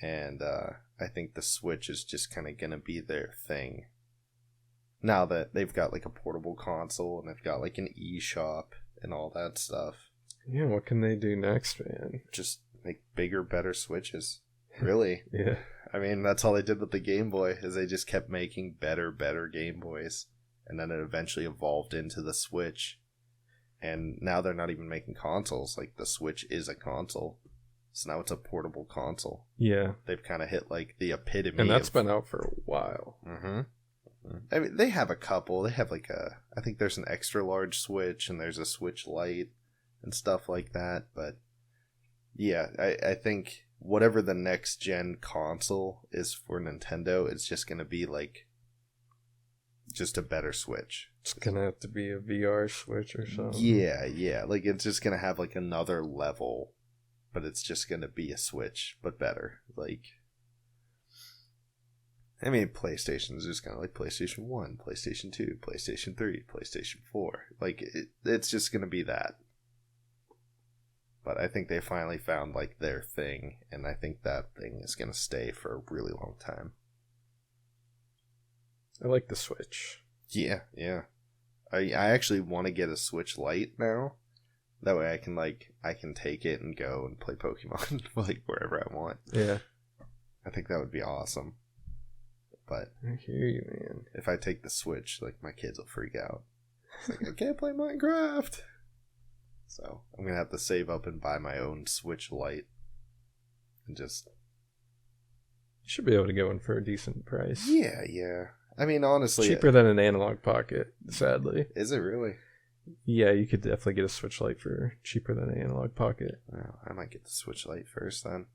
And I think the Switch is just kind of gonna be their thing now that they've got like a portable console and they've got like an eShop and all that stuff. Yeah, what can they do next, man? Just make bigger, better Switches. Really. Yeah. I mean, that's all they did with the Game Boy, is they just kept making better Game Boys. And then it eventually evolved into the Switch. And now they're not even making consoles. Like, the Switch is a console. So now it's a portable console. Yeah. They've kind of hit, like, the epitome. And that's been out for a while. Mm-hmm. I mean, they have a couple. They have, like, I think there's an extra large Switch, and there's a Switch Lite, and stuff like that. But, yeah, I think whatever the next gen console is for Nintendo, it's just going to be like just a better Switch. It's going to have to be a VR Switch or something. Yeah. Like, it's just going to have like another level, but it's just going to be a Switch, but better. Like, I mean, PlayStation is just kind of like PlayStation 1, PlayStation 2, PlayStation 3, PlayStation 4. Like, it's just going to be that. But I think they finally found like their thing, and I think that thing is going to stay for a really long time. I like the Switch. Yeah. I actually want to get a Switch Lite now That way I can take it and go and play Pokemon like wherever I want. Yeah. I think that would be awesome. But I hear you, man. if I take the Switch, like my kids will freak out. It's like I can't play Minecraft. So I'm gonna have to save up and buy my own Switch Lite. And just You should be able to get one for a decent price. yeah. I mean, honestly, Cheaper than an analog pocket, sadly. is it really? Yeah, you could definitely get a Switch Lite for cheaper than an analog pocket. Well, I might get the Switch Lite first then.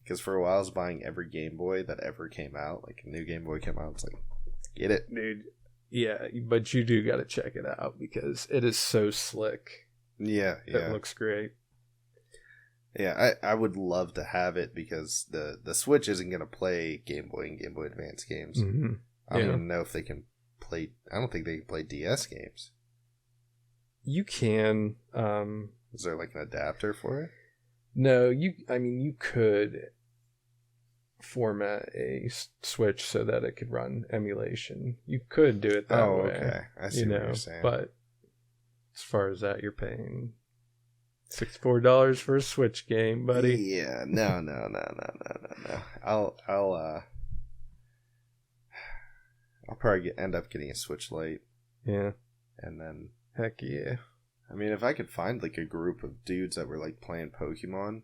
Because for a while I was buying every Game Boy that ever came out. Like a new Game Boy came out, it's like, get it. Dude, yeah, but you do got to check it out because it is so slick. Yeah. It looks great. Yeah, I would love to have it because the Switch isn't going to play Game Boy and Game Boy Advance games. Mm-hmm. I don't even know if they can play... I don't think they can play DS games. You can. Is there like an adapter for it? No, you could format a Switch so that it could run emulation. You could do it that way. Okay. I see what you're saying. But as far as that, you're paying $64 for a Switch game, buddy. Yeah, no. I'll probably end up getting a Switch Lite. Yeah. And then... Heck yeah. I mean, if I could find like a group of dudes that were like playing Pokemon,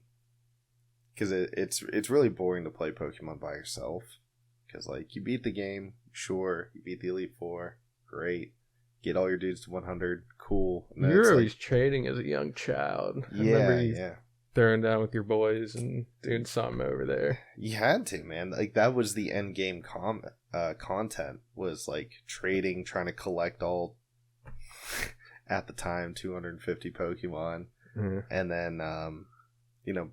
because it's really boring to play Pokemon by yourself. Because like you beat the game, sure, you beat the Elite Four, great, get all your dudes to 100, cool. And then You're always trading as a young child. I remember you throwing down with your boys and doing something over there. You had to, man. Like that was the end game content was like trading, trying to collect all. At the time, 250 Pokemon, and then,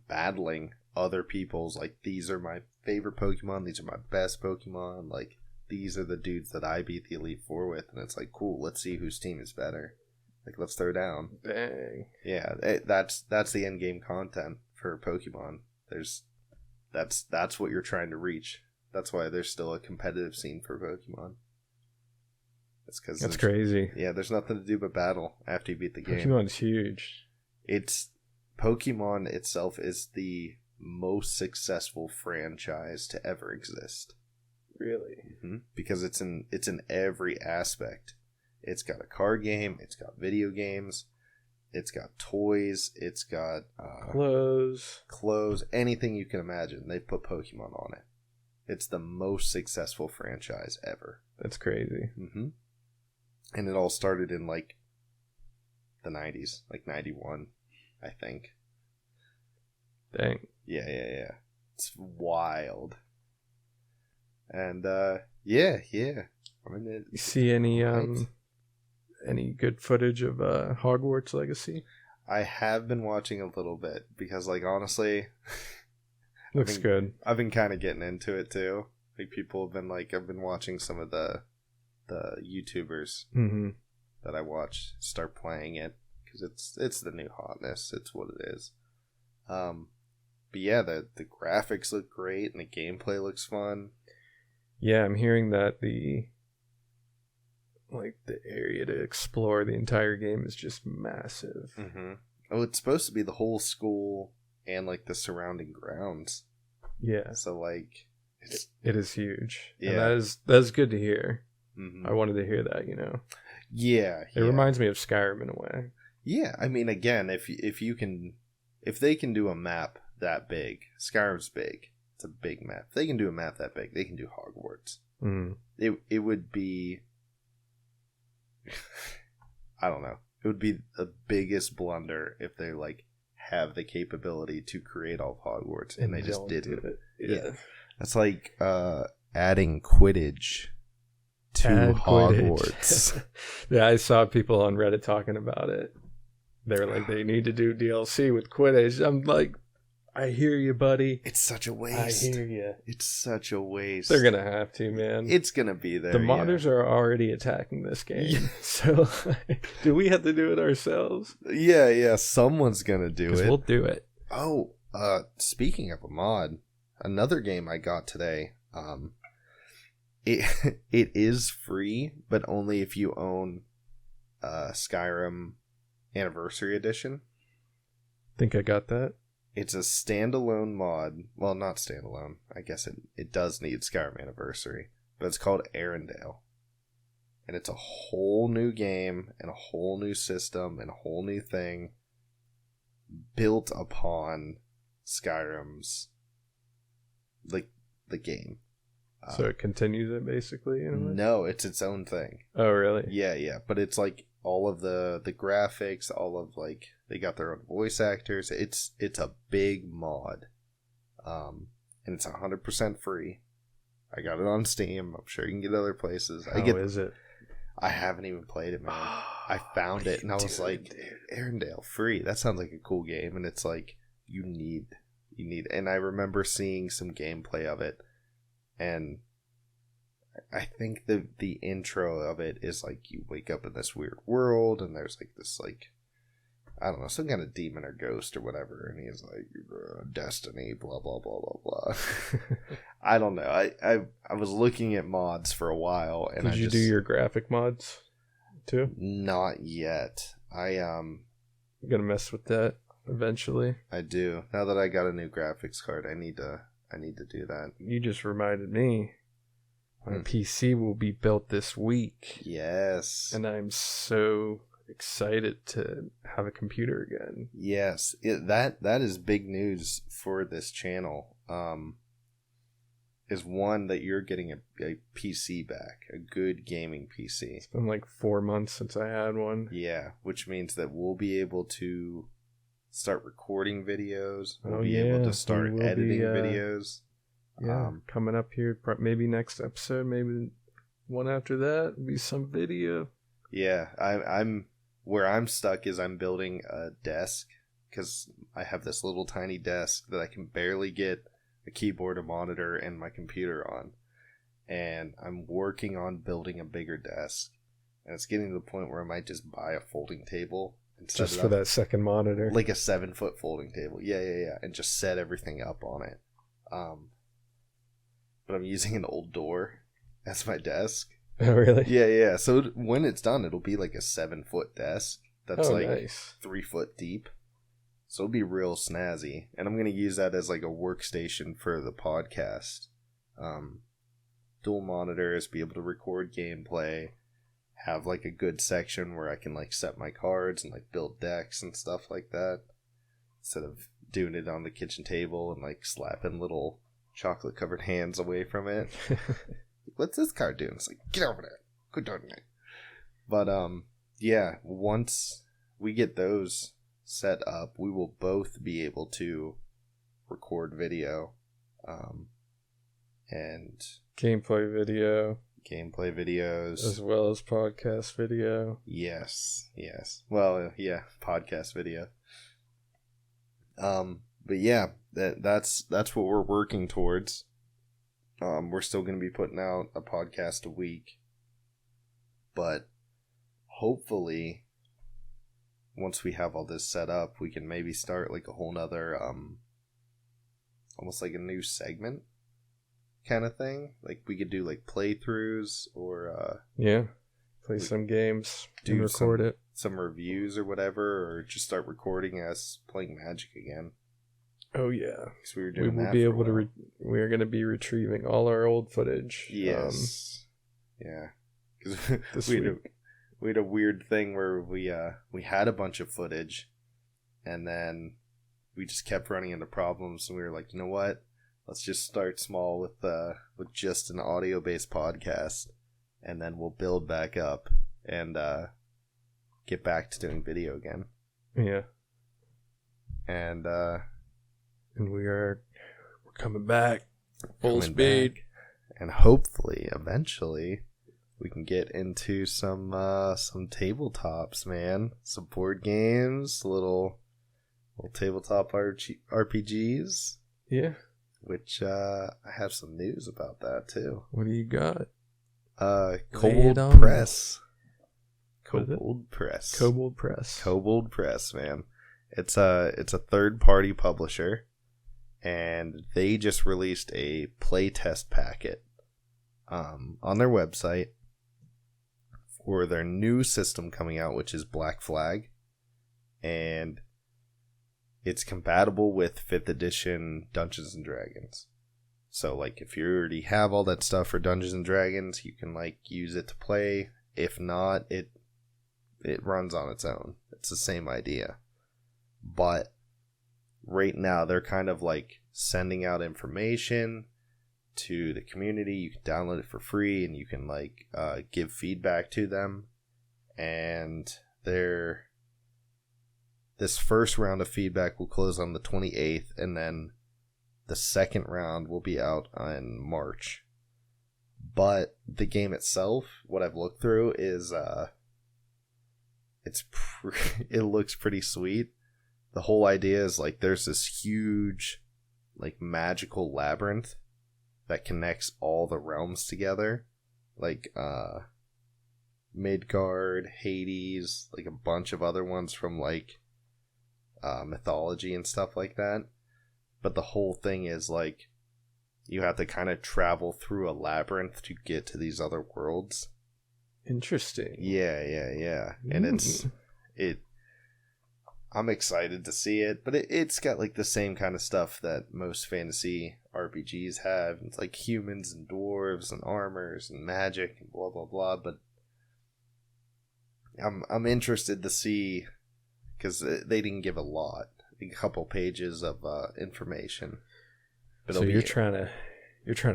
battling other people's, like, these are my favorite Pokemon, these are my best Pokemon, like, these are the dudes that I beat the Elite Four with, and it's like, cool, let's see whose team is better. Like, let's throw down. Dang. Yeah, that's the end game content for Pokemon. That's what you're trying to reach. That's why there's still a competitive scene for Pokemon. That's crazy. Yeah, there's nothing to do but battle after you beat the game. Pokemon's huge. Pokemon itself is the most successful franchise to ever exist. Really? Mm-hmm. Because it's in every aspect. It's got a card game. It's got video games. It's got toys. It's got clothes. Anything you can imagine, they put Pokemon on it. It's the most successful franchise ever. That's crazy. Mm-hmm. And it all started in, like, the 90s. Like, 91, I think. Dang. Yeah. It's wild. And, yeah. I mean, you see any good footage of Hogwarts Legacy? I have been watching a little bit. Because, like, honestly... Looks good. I've been kind of getting into it, too. Like, people have been, like... I've been watching some of the YouTubers that I watch start playing it because it's the new hotness. It's what it is. But yeah, the graphics look great and the gameplay looks fun. Yeah, I'm hearing that the area to explore the entire game is just massive. Mm-hmm. Oh, it's supposed to be the whole school and like the surrounding grounds. Yeah. So like, it is huge. Yeah, and that is good to hear. Mm-hmm. I wanted to hear that, Yeah. It reminds me of Skyrim in a way. Yeah, I mean, again, if they can do a map that big, Skyrim's big. It's a big map. If they can do a map that big, they can do Hogwarts. Mm-hmm. It would be, I don't know. It would be the biggest blunder if they like have the capability to create all of Hogwarts and they just didn't. Do it. Yeah. That's like adding Quidditch to Hogwarts. Yeah, I saw people on Reddit talking about it. They were like, they need to do DLC with Quidditch. I'm like, I hear you, buddy. It's such a waste. I hear you. It's such a waste. They're gonna have to, man. It's gonna be there. The modders are already attacking this game. So, do we have to do it ourselves? Yeah. Someone's gonna do it. We'll do it. Oh, speaking of a mod, another game I got today. It is free, but only if you own Skyrim Anniversary Edition. Think I got that. It's a standalone mod. Well, not standalone. I guess it does need Skyrim Anniversary. But it's called Arendelle. And it's a whole new game and a whole new system and a whole new thing built upon Skyrim's, like, the game. So it continues it basically? In a way? No, it's its own thing. Oh, really? Yeah. But it's like all of the graphics, all of like, they got their own voice actors. It's a big mod. And it's 100% free. I got it on Steam. I'm sure you can get it other places. How is it? I haven't even played it, man. I found it and I was like, Arendelle, free. That sounds like a cool game. And it's like, you need. And I remember seeing some gameplay of it. And I think the intro of it is like, you wake up in this weird world and there's like this, like, I don't know, some kind of demon or ghost or whatever. And he's like, destiny, blah, blah, blah, blah, blah. I don't know. I was looking at mods for a while. And Did you do your graphic mods too? Not yet. I'm gonna mess with that eventually. I do. Now that I got a new graphics card, I need to do that. You just reminded me. My PC will be built this week. Yes. And I'm so excited to have a computer again. Yes. That is big news for this channel. Is one that you're getting a PC back, a good gaming PC. It's been like 4 months since I had one. Yeah, which means that we'll be able to start recording videos. We'll be able to start editing videos. Yeah, coming up here, maybe next episode, maybe one after that, will be some video. Yeah, I'm where I'm stuck is I'm building a desk because I have this little tiny desk that I can barely get a keyboard, a monitor, and my computer on. And I'm working on building a bigger desk. And it's getting to the point where I might just buy a folding table. And just for that second monitor. Like a 7-foot folding table. Yeah. And just set everything up on it. But I'm using an old door as my desk. Oh, really? Yeah. So when it's done, it'll be like a 7-foot desk. That's nice. 3 foot deep. So it'll be real snazzy. And I'm going to use that as like a workstation for the podcast. Dual monitors, be able to record gameplay, have like a good section where I can like set my cards and like build decks and stuff like that. Instead of doing it on the kitchen table and like slapping little chocolate covered hands away from it. What's this card doing? It's like, get over there. Quit doing it. But yeah, once we get those set up, we will both be able to record video and gameplay videos as well as podcast video. Yes. Well, yeah, podcast video. But yeah, that's what we're working towards. We're still going to be putting out a podcast a week, but hopefully once we have all this set up, we can maybe start like a whole nother, almost like a new segment kind of thing. Like we could do like playthroughs or, play some games, do record some reviews or whatever, or just start recording us playing Magic again. Oh yeah, because we were doing we will be able to. We are going to be retrieving all our old footage. Yes, yeah, because we had a weird thing where we had a bunch of footage, and then we just kept running into problems, and we were like, you know what? Let's just start small with just an audio based podcast, and then we'll build back up and get back to doing video again. Yeah, and we're coming back full speed, and hopefully eventually we can get into some tabletops, man. Some board games, little tabletop RPGs. Yeah. Which I have some news about that too. What do you got? Kobold Press. Kobold Press, man. It's a third-party publisher, and they just released a playtest packet on their website for their new system coming out, which is Black Flag. and it's compatible with 5th edition Dungeons and Dragons. So, like, if you already have all that stuff for Dungeons and Dragons, you can, like, use it to play. If not, it runs on its own. It's the same idea. But right now, they're kind of, like, sending out information to the community. You can download it for free, and you can, like, give feedback to them. And this first round of feedback will close on the 28th, and then the second round will be out in March. But the game itself, what I've looked through is it looks pretty sweet. The whole idea is like there's this huge like magical labyrinth that connects all the realms together. Like Midgard, Hades, like a bunch of other ones from like mythology and stuff like that. But the whole thing is like you have to kind of travel through a labyrinth to get to these other worlds. Interesting. Yeah. And I'm excited to see it, but it's got like the same kind of stuff that most fantasy RPGs have. It's like humans and dwarves and armors and magic and blah blah blah. But I'm interested to see, because they didn't give a lot, a couple pages of information. But so you're trying to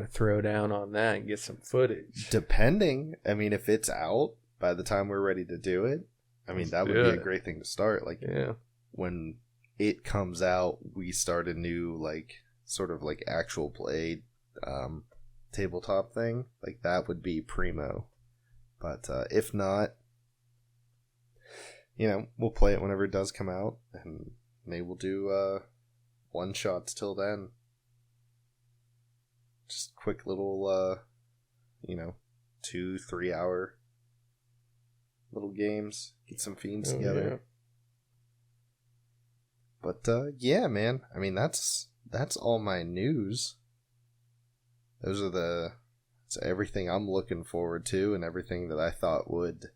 throw down on that and get some footage. Depending, I mean, if it's out by the time we're ready to do it, I mean, that would be a great thing to start. Like, yeah, when it comes out, we start a new like sort of like actual play tabletop thing. Like that would be primo. But if not, you know, we'll play it whenever it does come out, and maybe we'll do one shots till then. Just quick little 2-3 hour little games, get some fiends together. Yeah. But yeah, man, I mean that's all my news. It's everything I'm looking forward to and everything that I thought would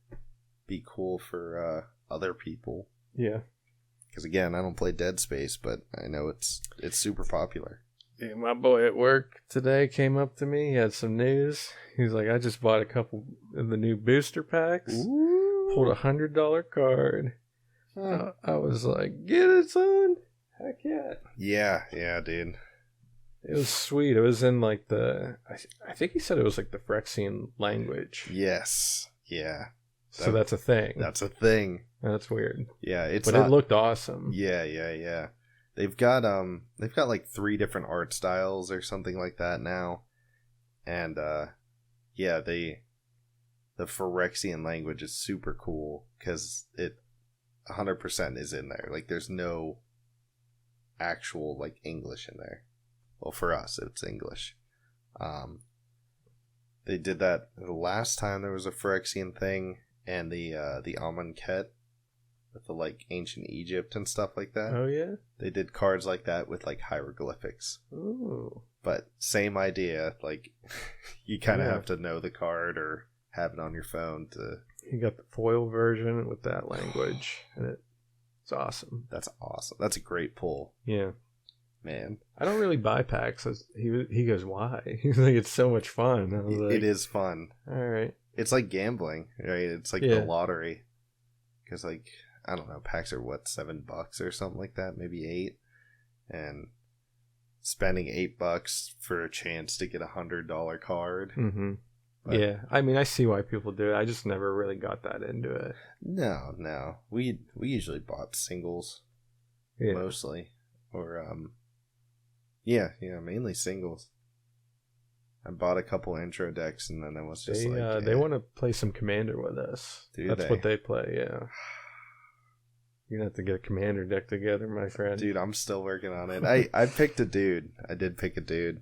be cool for other people. Yeah. Because again, I don't play Dead Space, but I know it's super popular. Yeah, my boy at work today came up to me. He had some news. He was like, I just bought a couple of the new booster packs. Ooh. Pulled $100 card. I was like, get it, son. Heck yeah. Yeah, dude. It was sweet. It was in like I think he said it was like the Phyrexian language. Yes. Yeah. So that's a thing. That's a thing. That's weird. Yeah, it looked awesome. Yeah. They've got like 3 different art styles or something like that now. And yeah, the Phyrexian language is super cool because it 100% is in there. Like there's no actual like English in there. Well, for us it's English. They did that the last time there was a Phyrexian thing, and the Amonkhet with the like ancient Egypt and stuff like that. Oh yeah, they did cards like that with like hieroglyphics. Ooh. But same idea, like you kind of have to know the card or have it on your phone to. You got the foil version with that language, and it's awesome. That's awesome. That's a great pull. Yeah, man. I don't really buy packs. He goes, why? He's like, it's so much fun. I was like, it is fun. All right. It's like gambling, right? It's like the lottery. Because like, I don't know, packs are what, $7 or something like that, maybe 8, and spending $8 for a chance to get $100 card. Mm-hmm. Yeah, I mean, I see why people do it. I just never really got that into it. No, we usually bought singles, mostly, or mainly singles. I bought a couple intro decks, and then I was just they want to play some Commander with us. That's what they play. Yeah. You're gonna have to get a Commander deck together, my friend. Dude, I'm still working on it. I picked a dude. I did pick a dude.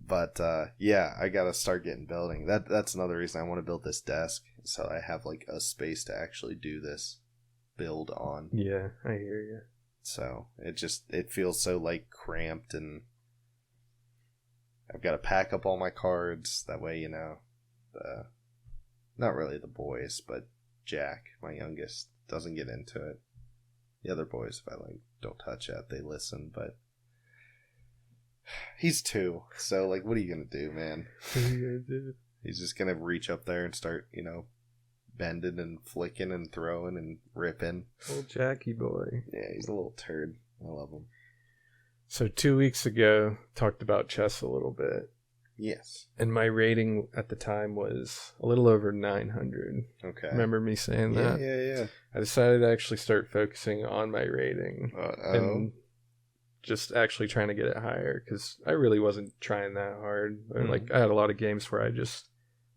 But yeah, I gotta start getting building. That's another reason I want to build this desk, so I have like a space to actually do this build on. Yeah, I hear you. So it feels so like cramped, and I've got to pack up all my cards. That way, you know, not really the boys, but Jack, my youngest, doesn't get into it. The other boys, if I like don't touch that, they listen. But he's 2, so like, what are you gonna do, man? He's just gonna reach up there and start, bending and flicking and throwing and ripping. Old Jackie boy. Yeah, he's a little turd. I love him. So 2 weeks ago, talked about chess a little bit. Yes. And my rating at the time was a little over 900. Okay. Remember me saying that? Yeah. I decided to actually start focusing on my rating. And just actually trying to get it higher, because I really wasn't trying that hard. Like, I had a lot of games where I just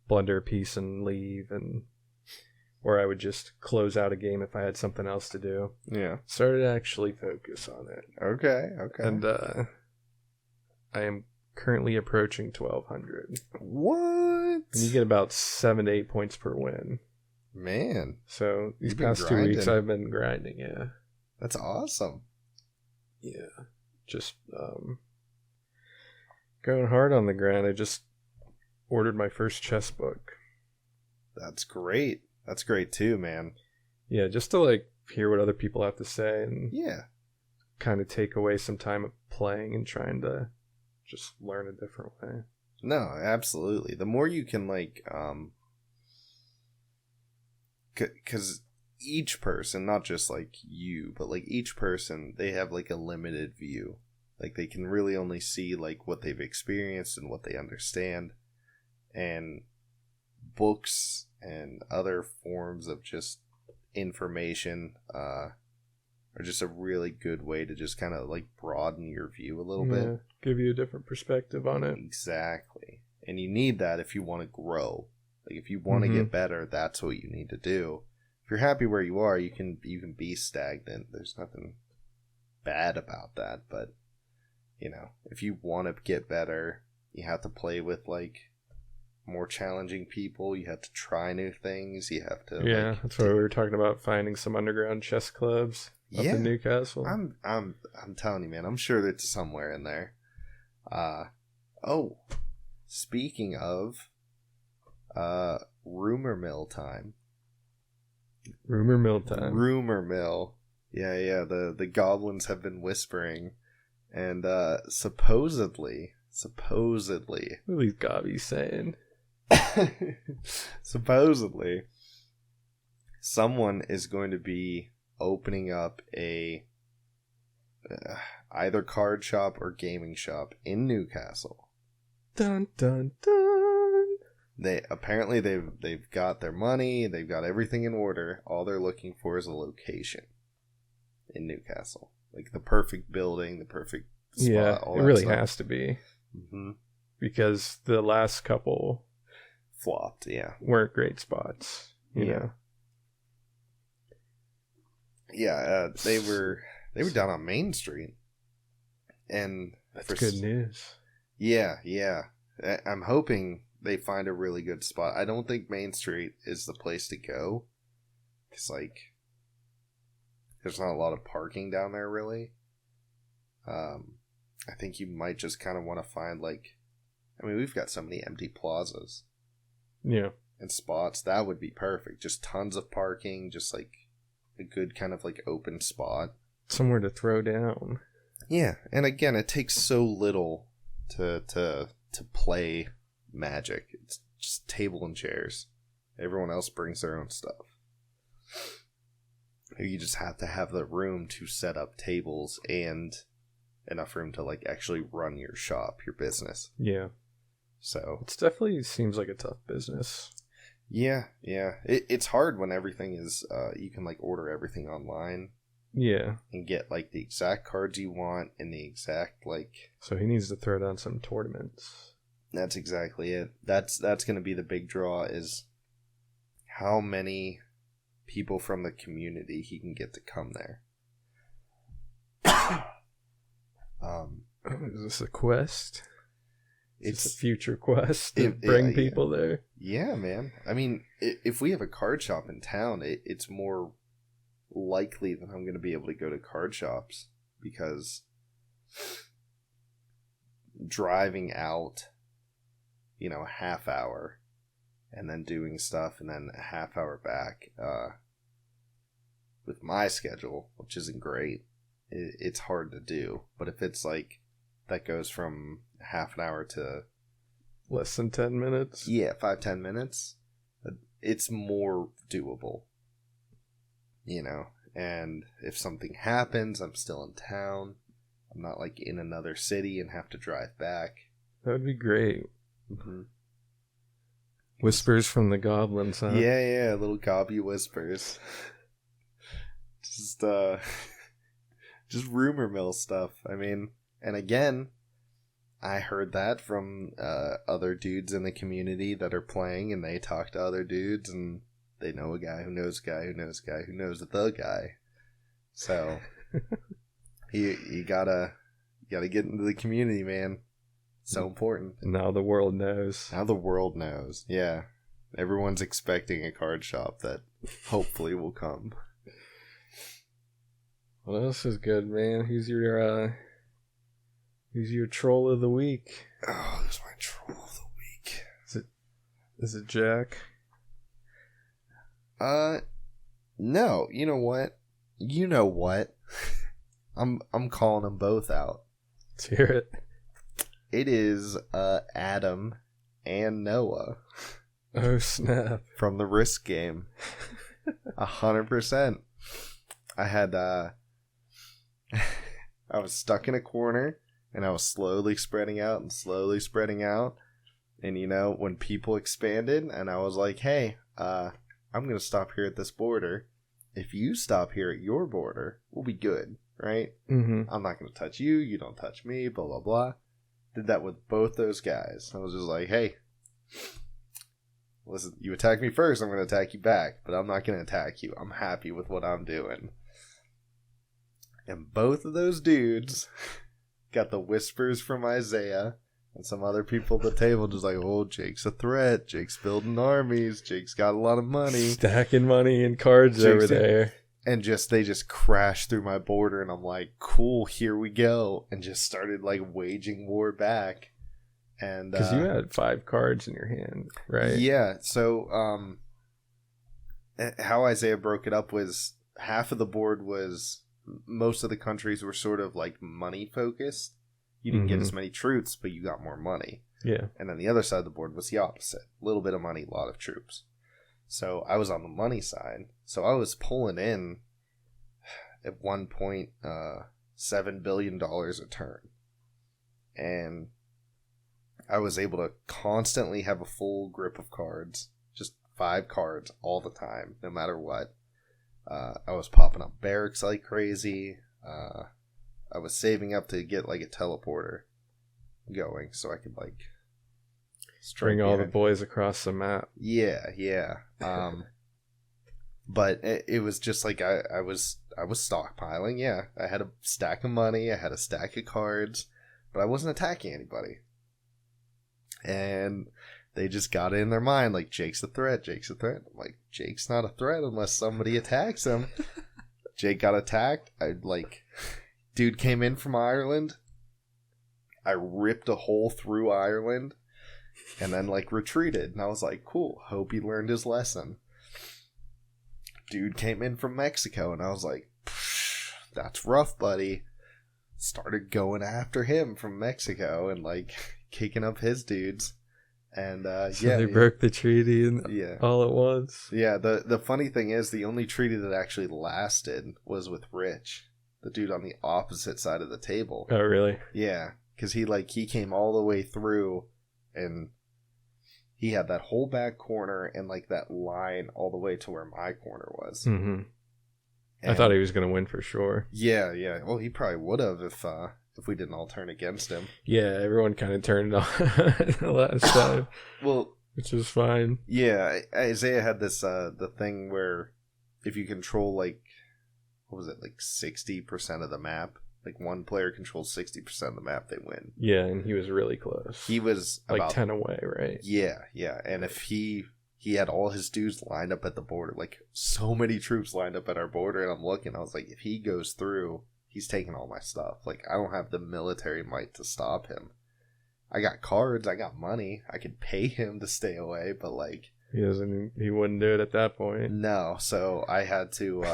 blunder a piece and leave, and or I would just close out a game if I had something else to do. Yeah. Started to actually focus on it. Okay. And I am currently approaching 1200. What? And you get about 7 to 8 points per win. Man. So these You've been past 2 weeks I've been grinding, yeah. That's awesome. Yeah. Just going hard on the grind. I just ordered my first chess book. That's great. That's great too, man. Yeah, just to like hear what other people have to say and yeah, kind of take away some time of playing and trying to just learn a different way. No, absolutely. The more you can like cuz each person, not just like you, but like each person, they have like a limited view. Like they can really only see like what they've experienced and what they understand. And books and other forms of just information are just a really good way to just kind of like broaden your view a little bit. Give you a different perspective on it. Exactly. And you need that if you want to grow. Like if you want to get better, that's what you need to do. If you're happy where you are, you can be stagnant. There's nothing bad about that, but if you want to get better, you have to play with like more challenging people. You have to try new things. You have to that's why we were talking about finding some underground chess clubs up in Newcastle. I'm telling you, man, I'm sure it's somewhere in there. Speaking of rumor mill time. Rumor mill time. Rumor mill. Yeah, the goblins have been whispering, and supposedly What are these gobbies saying? supposedly someone is going to be opening up a either card shop or gaming shop in Newcastle. Dun dun dun. They've got their money, they've got everything in order. All they're looking for is a location in Newcastle, like the perfect building, the perfect spot. Yeah, it really has to be, because the last couple flopped. Yeah, weren't great spots. You know. Yeah, they were down on Main Street, and that's good news. Yeah. I'm hoping they find a really good spot. I don't think Main Street is the place to go, because like there's not a lot of parking down there really. I think you might just kind of want to find like, I mean, we've got so many empty plazas. Yeah. And spots that would be perfect. Just tons of parking, just like a good kind of like open spot. Somewhere to throw down. Yeah, and again, it takes so little to play Magic. It's just table and chairs. Everyone else brings their own stuff. You just have to have the room to set up tables and enough room to like actually run your shop, your business. Yeah. So it definitely seems like a tough business. Yeah. It's hard when everything is you can like order everything online. Yeah. And get like the exact cards you want and the exact like. So he needs to throw down some tournaments. That's exactly it. That's going to be the big draw, is how many people from the community he can get to come there. Is this a quest? It's a future quest to bring people there. Yeah, man. I mean, if we have a card shop in town, it's more likely that I'm going to be able to go to card shops, because driving out, a half hour and then doing stuff and then a half hour back, with my schedule, which isn't great, it's hard to do. But if it's like that goes from half an hour to less than 10 minutes. Yeah, 5-10 minutes. It's more doable, you know. And if something happens, I'm still in town. I'm not like in another city and have to drive back. That would be great. Mm-hmm. Whispers from the goblins, huh? Yeah, little gobby whispers. Just just rumor mill stuff. I mean, and again, I heard that from other dudes in the community that are playing, and they talk to other dudes, and they know a guy who knows a guy who knows a guy who knows the guy. So you gotta get into the community, man. So important. Now the world knows. Now the world knows. Yeah, everyone's expecting a card shop that hopefully will come. What else is good, man? Who's your troll of the week? Oh, who's my troll of the week? Is it Jack? No. You know what? I'm calling them both out. Let's hear it. It is Adam and Noah. Oh snap! From the Risk game. 100%. I had I was stuck in a corner, and I was slowly spreading out. And when people expanded, and I was like, hey, I'm going to stop here at this border. If you stop here at your border, we'll be good, right? Mm-hmm. I'm not going to touch you. You don't touch me, blah, blah, blah. Did that with both those guys. I was just like, hey, listen, you attack me first, I'm going to attack you back. But I'm not going to attack you. I'm happy with what I'm doing. And both of those dudes got the whispers from Isaiah and some other people at the table just like, oh, Jake's a threat. Jake's building armies. Jake's got a lot of money. Stacking money and cards over there. And they just crashed through my border, and I'm like, cool, here we go. And just started like waging war back. And because you had 5 cards in your hand, right? Yeah. So how Isaiah broke it up was half of the board was, most of the countries were sort of like money focused. You didn't get as many troops, but you got more money. Yeah. And then the other side of the board was the opposite. A little bit of money, a lot of troops. So I was on the money side. So I was pulling in, at one point, $7 billion a turn. And I was able to constantly have a full grip of cards. Just 5 cards all the time, no matter what. I was popping up barracks like crazy. I was saving up to get like a teleporter going so I could like bring all the boys across the map. Yeah. But it was just like I was stockpiling. Yeah, I had a stack of money. I had a stack of cards, but I wasn't attacking anybody. And they just got it in their mind like, Jake's a threat. Jake's a threat. I'm like, Jake's not a threat unless somebody attacks him. Jake got attacked. Dude came in from Ireland. I ripped a hole through Ireland and then like retreated. And I was like, cool, hope he learned his lesson. Dude came in from Mexico, and I was like, that's rough, buddy. Started going after him from Mexico and like kicking up his dudes. And so they broke the treaty all at once. Yeah, the funny thing is the only treaty that actually lasted was with Rich, the dude on the opposite side of the table. Oh, really? Yeah, because he came all the way through, and he had that whole back corner and like that line all the way to where my corner was. Mm-hmm. I thought he was going to win for sure. Yeah. Well, he probably would have if we didn't all turn against him. Yeah, everyone kind of turned on the last time. Well, which was fine. Yeah, Isaiah had this the thing where if you control like, what was it, like 60% of the map, like one player controls 60% of the map, they win. Yeah, and he was really close. He was like about 10 away, right? Yeah, and if he had all his dudes lined up at the border, like so many troops lined up at our border, and I'm looking, I was like, if he goes through, he's taking all my stuff. Like, I don't have the military might to stop him. I got cards, I got money, I could pay him to stay away, but like he wouldn't do it at that point. No, so I had to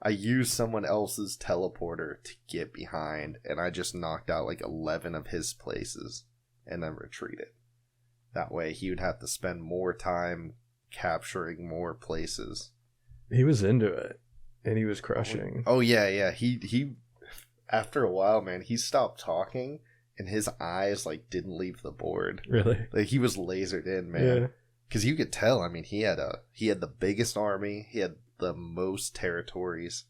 I used someone else's teleporter to get behind, and I just knocked out like 11 of his places and then retreated. That way he would have to spend more time capturing more places. He was into it, and he was crushing. Oh yeah. He after a while, man, he stopped talking, and his eyes like didn't leave the board. Really? Like he was lasered in, man. Yeah. Because you could tell. I mean, he had the biggest army. He had the most territories,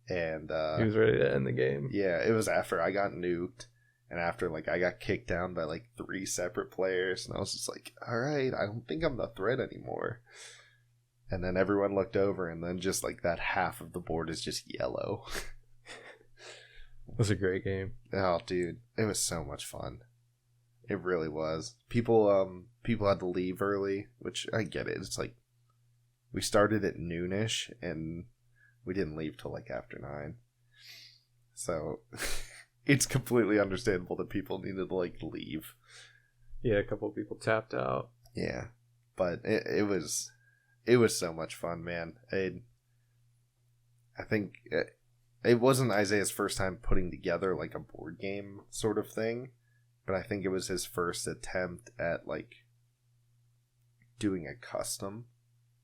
and he was ready to end the game. Yeah, it was after I got nuked, and after like I got kicked down by like 3 separate players, and I was just like, all right, I don't think I'm the threat anymore. And then everyone looked over, and then just like that half of the board is just yellow. It was a great game. Oh, dude, it was so much fun. It really was. People had to leave early, which I get it. It's like we started at noonish, and we didn't leave till like after 9. So it's completely understandable that people needed to like leave. Yeah, a couple of people tapped out. Yeah, but it was so much fun, man. I think it wasn't Isaiah's first time putting together like a board game sort of thing, but I think it was his first attempt at like doing a custom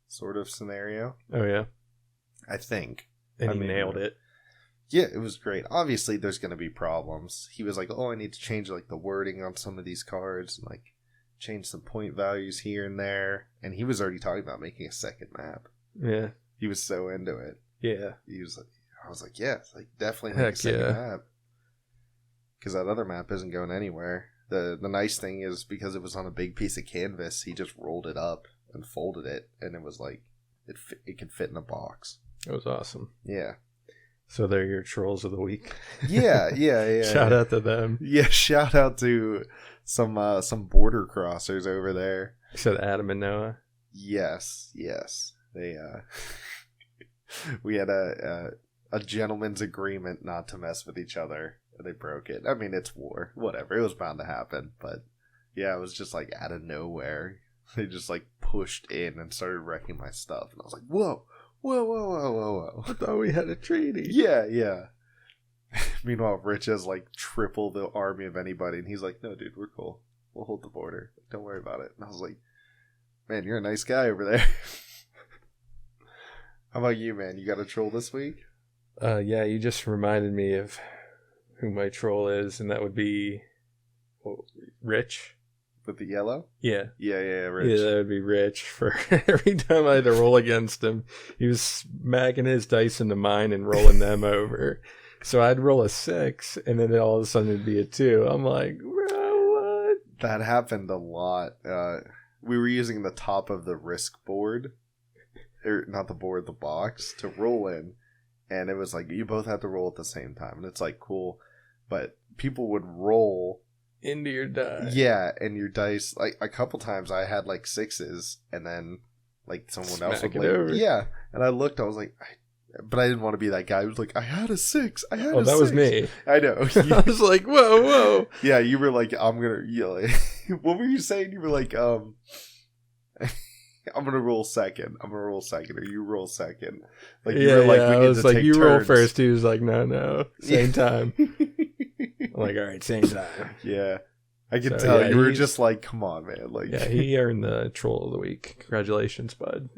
sort of scenario. Oh yeah, I think. And he nailed it. Yeah, it was great. Obviously, there's going to be problems. He was like, "Oh, I need to change like the wording on some of these cards, and like change some point values here and there." And he was already talking about making a second map. Yeah, he was so into it. Yeah, he was like, I was like, "Yeah, like definitely make a second map," because that other map isn't going anywhere. The nice thing is because it was on a big piece of canvas, he just rolled it up and folded it, and it was like it could fit in a box. It was awesome. Yeah. So they're your trolls of the week. Yeah. Shout out to them. Yeah, shout out to some border crossers over there. You said Adam and Noah? Yes. They we had a gentleman's agreement not to mess with each other. They broke it. I mean, it's war. Whatever. It was bound to happen. But yeah, it was just like out of nowhere. They just like pushed in and started wrecking my stuff. And I was like, whoa. I thought we had a treaty. Yeah. Meanwhile, Rich has like triple the army of anybody. And he's like, no, dude, we're cool. We'll hold the border. Don't worry about it. And I was like, man, you're a nice guy over there. How about you, man? You got a troll this week? Yeah, you just reminded me of who my troll is, and that would be Rich. With the yellow? Yeah, Rich. Yeah, that would be Rich. For every time I had to roll against him, he was smacking his dice into mine and rolling them over. So I'd roll a 6, and then all of a sudden it'd be a 2. I'm like, bro, what? That happened a lot. We were using the top of the risk board, or not the board, the box, to roll in. And it was like, you both had to roll at the same time. And it's like, cool. But people would roll into your dice. Yeah, and your dice, like a couple times I had like 6s, and then like someone else would play. Yeah, and I looked, I was like, but I didn't want to be that guy who was like, I had a 6. Oh, that was me. I know. I was like, whoa. Yeah, you were like, I'm gonna yell. What were you saying? You were like, I'm gonna roll second. Or you roll second. Like you were like, we I need was to like, take you turns. roll first. He was like, no, same time. I'm like, all right, same time. Yeah, I can tell you were just like, come on, man. Like, yeah, he earned the troll of the week. Congratulations, bud.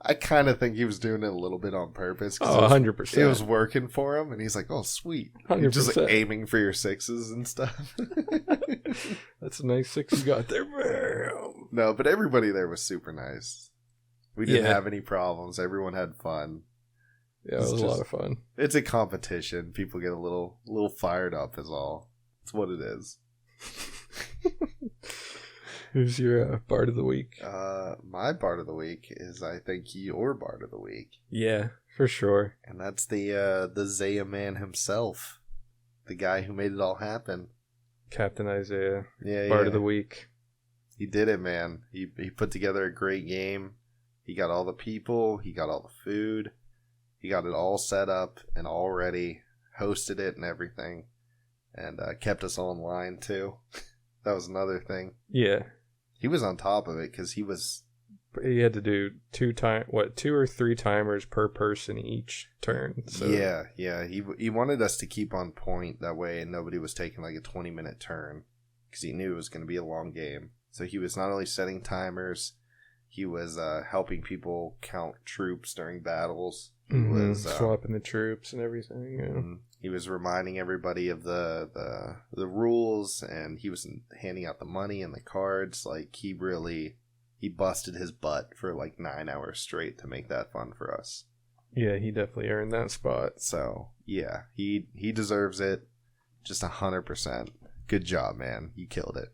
I kind of think he was doing it a little bit on purpose. 100%. It was working for him, and he's like, oh, sweet. 100%. Just like, aiming for your 6s and stuff. That's a nice 6 you got there. No, but everybody there was super nice. We didn't have any problems. Everyone had fun. Yeah, it was a lot of fun. It's a competition. People get a little fired up is all. It's what it is. Who's your Bard of the Week? My Bard of the Week is, I think, your Bard of the Week. Yeah, for sure. And that's the Zaya man himself. The guy who made it all happen. Captain Isaiah. Yeah, Bard of the Week. He did it, man. He put together a great game. He got all the people. He got all the food. He got it all set up and all ready. Hosted it and everything. And kept us all in line, too. That was another thing. Yeah. He was on top of it because he was He had to do two or three timers per person each turn. So Yeah. He wanted us to keep on point that way, and nobody was taking like a 20-minute turn because he knew it was going to be a long game. So he was not only setting timers, he was helping people count troops during battles. He was swapping the troops and everything. Yeah. He was reminding everybody of the rules, and he was handing out the money and the cards. Like, he busted his butt for like 9 hours straight to make that fun for us. Yeah, he definitely earned that spot. So yeah, he deserves it. Just 100%. Good job, man. You killed it.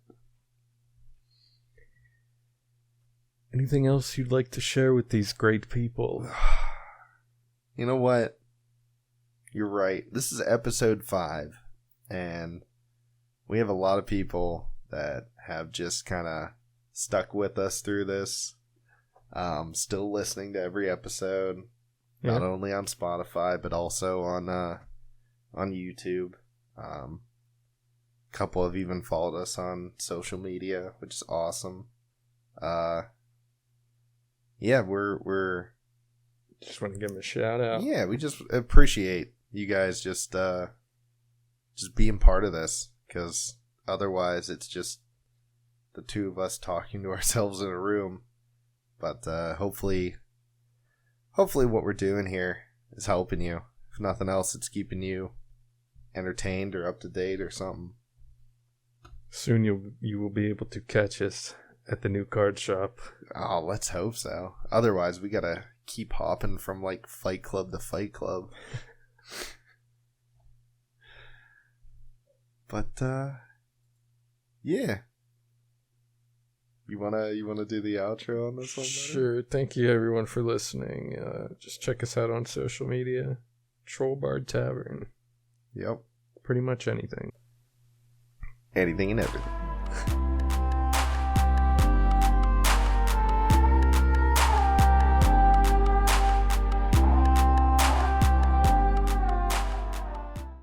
Anything else you'd like to share with these great people? You know what? You're right. This is episode 5, and we have a lot of people that have just kind of stuck with us through this. Still listening to every episode, not only on Spotify but also on YouTube. A couple have even followed us on social media, which is awesome. Yeah, we're just want to give them a shout out. Yeah, we just appreciate you guys just being part of this, because otherwise it's just the two of us talking to ourselves in a room. But hopefully what we're doing here is helping you. If nothing else, it's keeping you entertained or up to date or something. Soon you will be able to catch us at the new card shop. Oh, let's hope so. Otherwise, we gotta keep hopping from like Fight Club to Fight Club. But yeah. You wanna do the outro on this one? Sure. Thank you everyone for listening. Just check us out on social media. Trollbard Tavern. Yep. Pretty much anything. Anything and everything.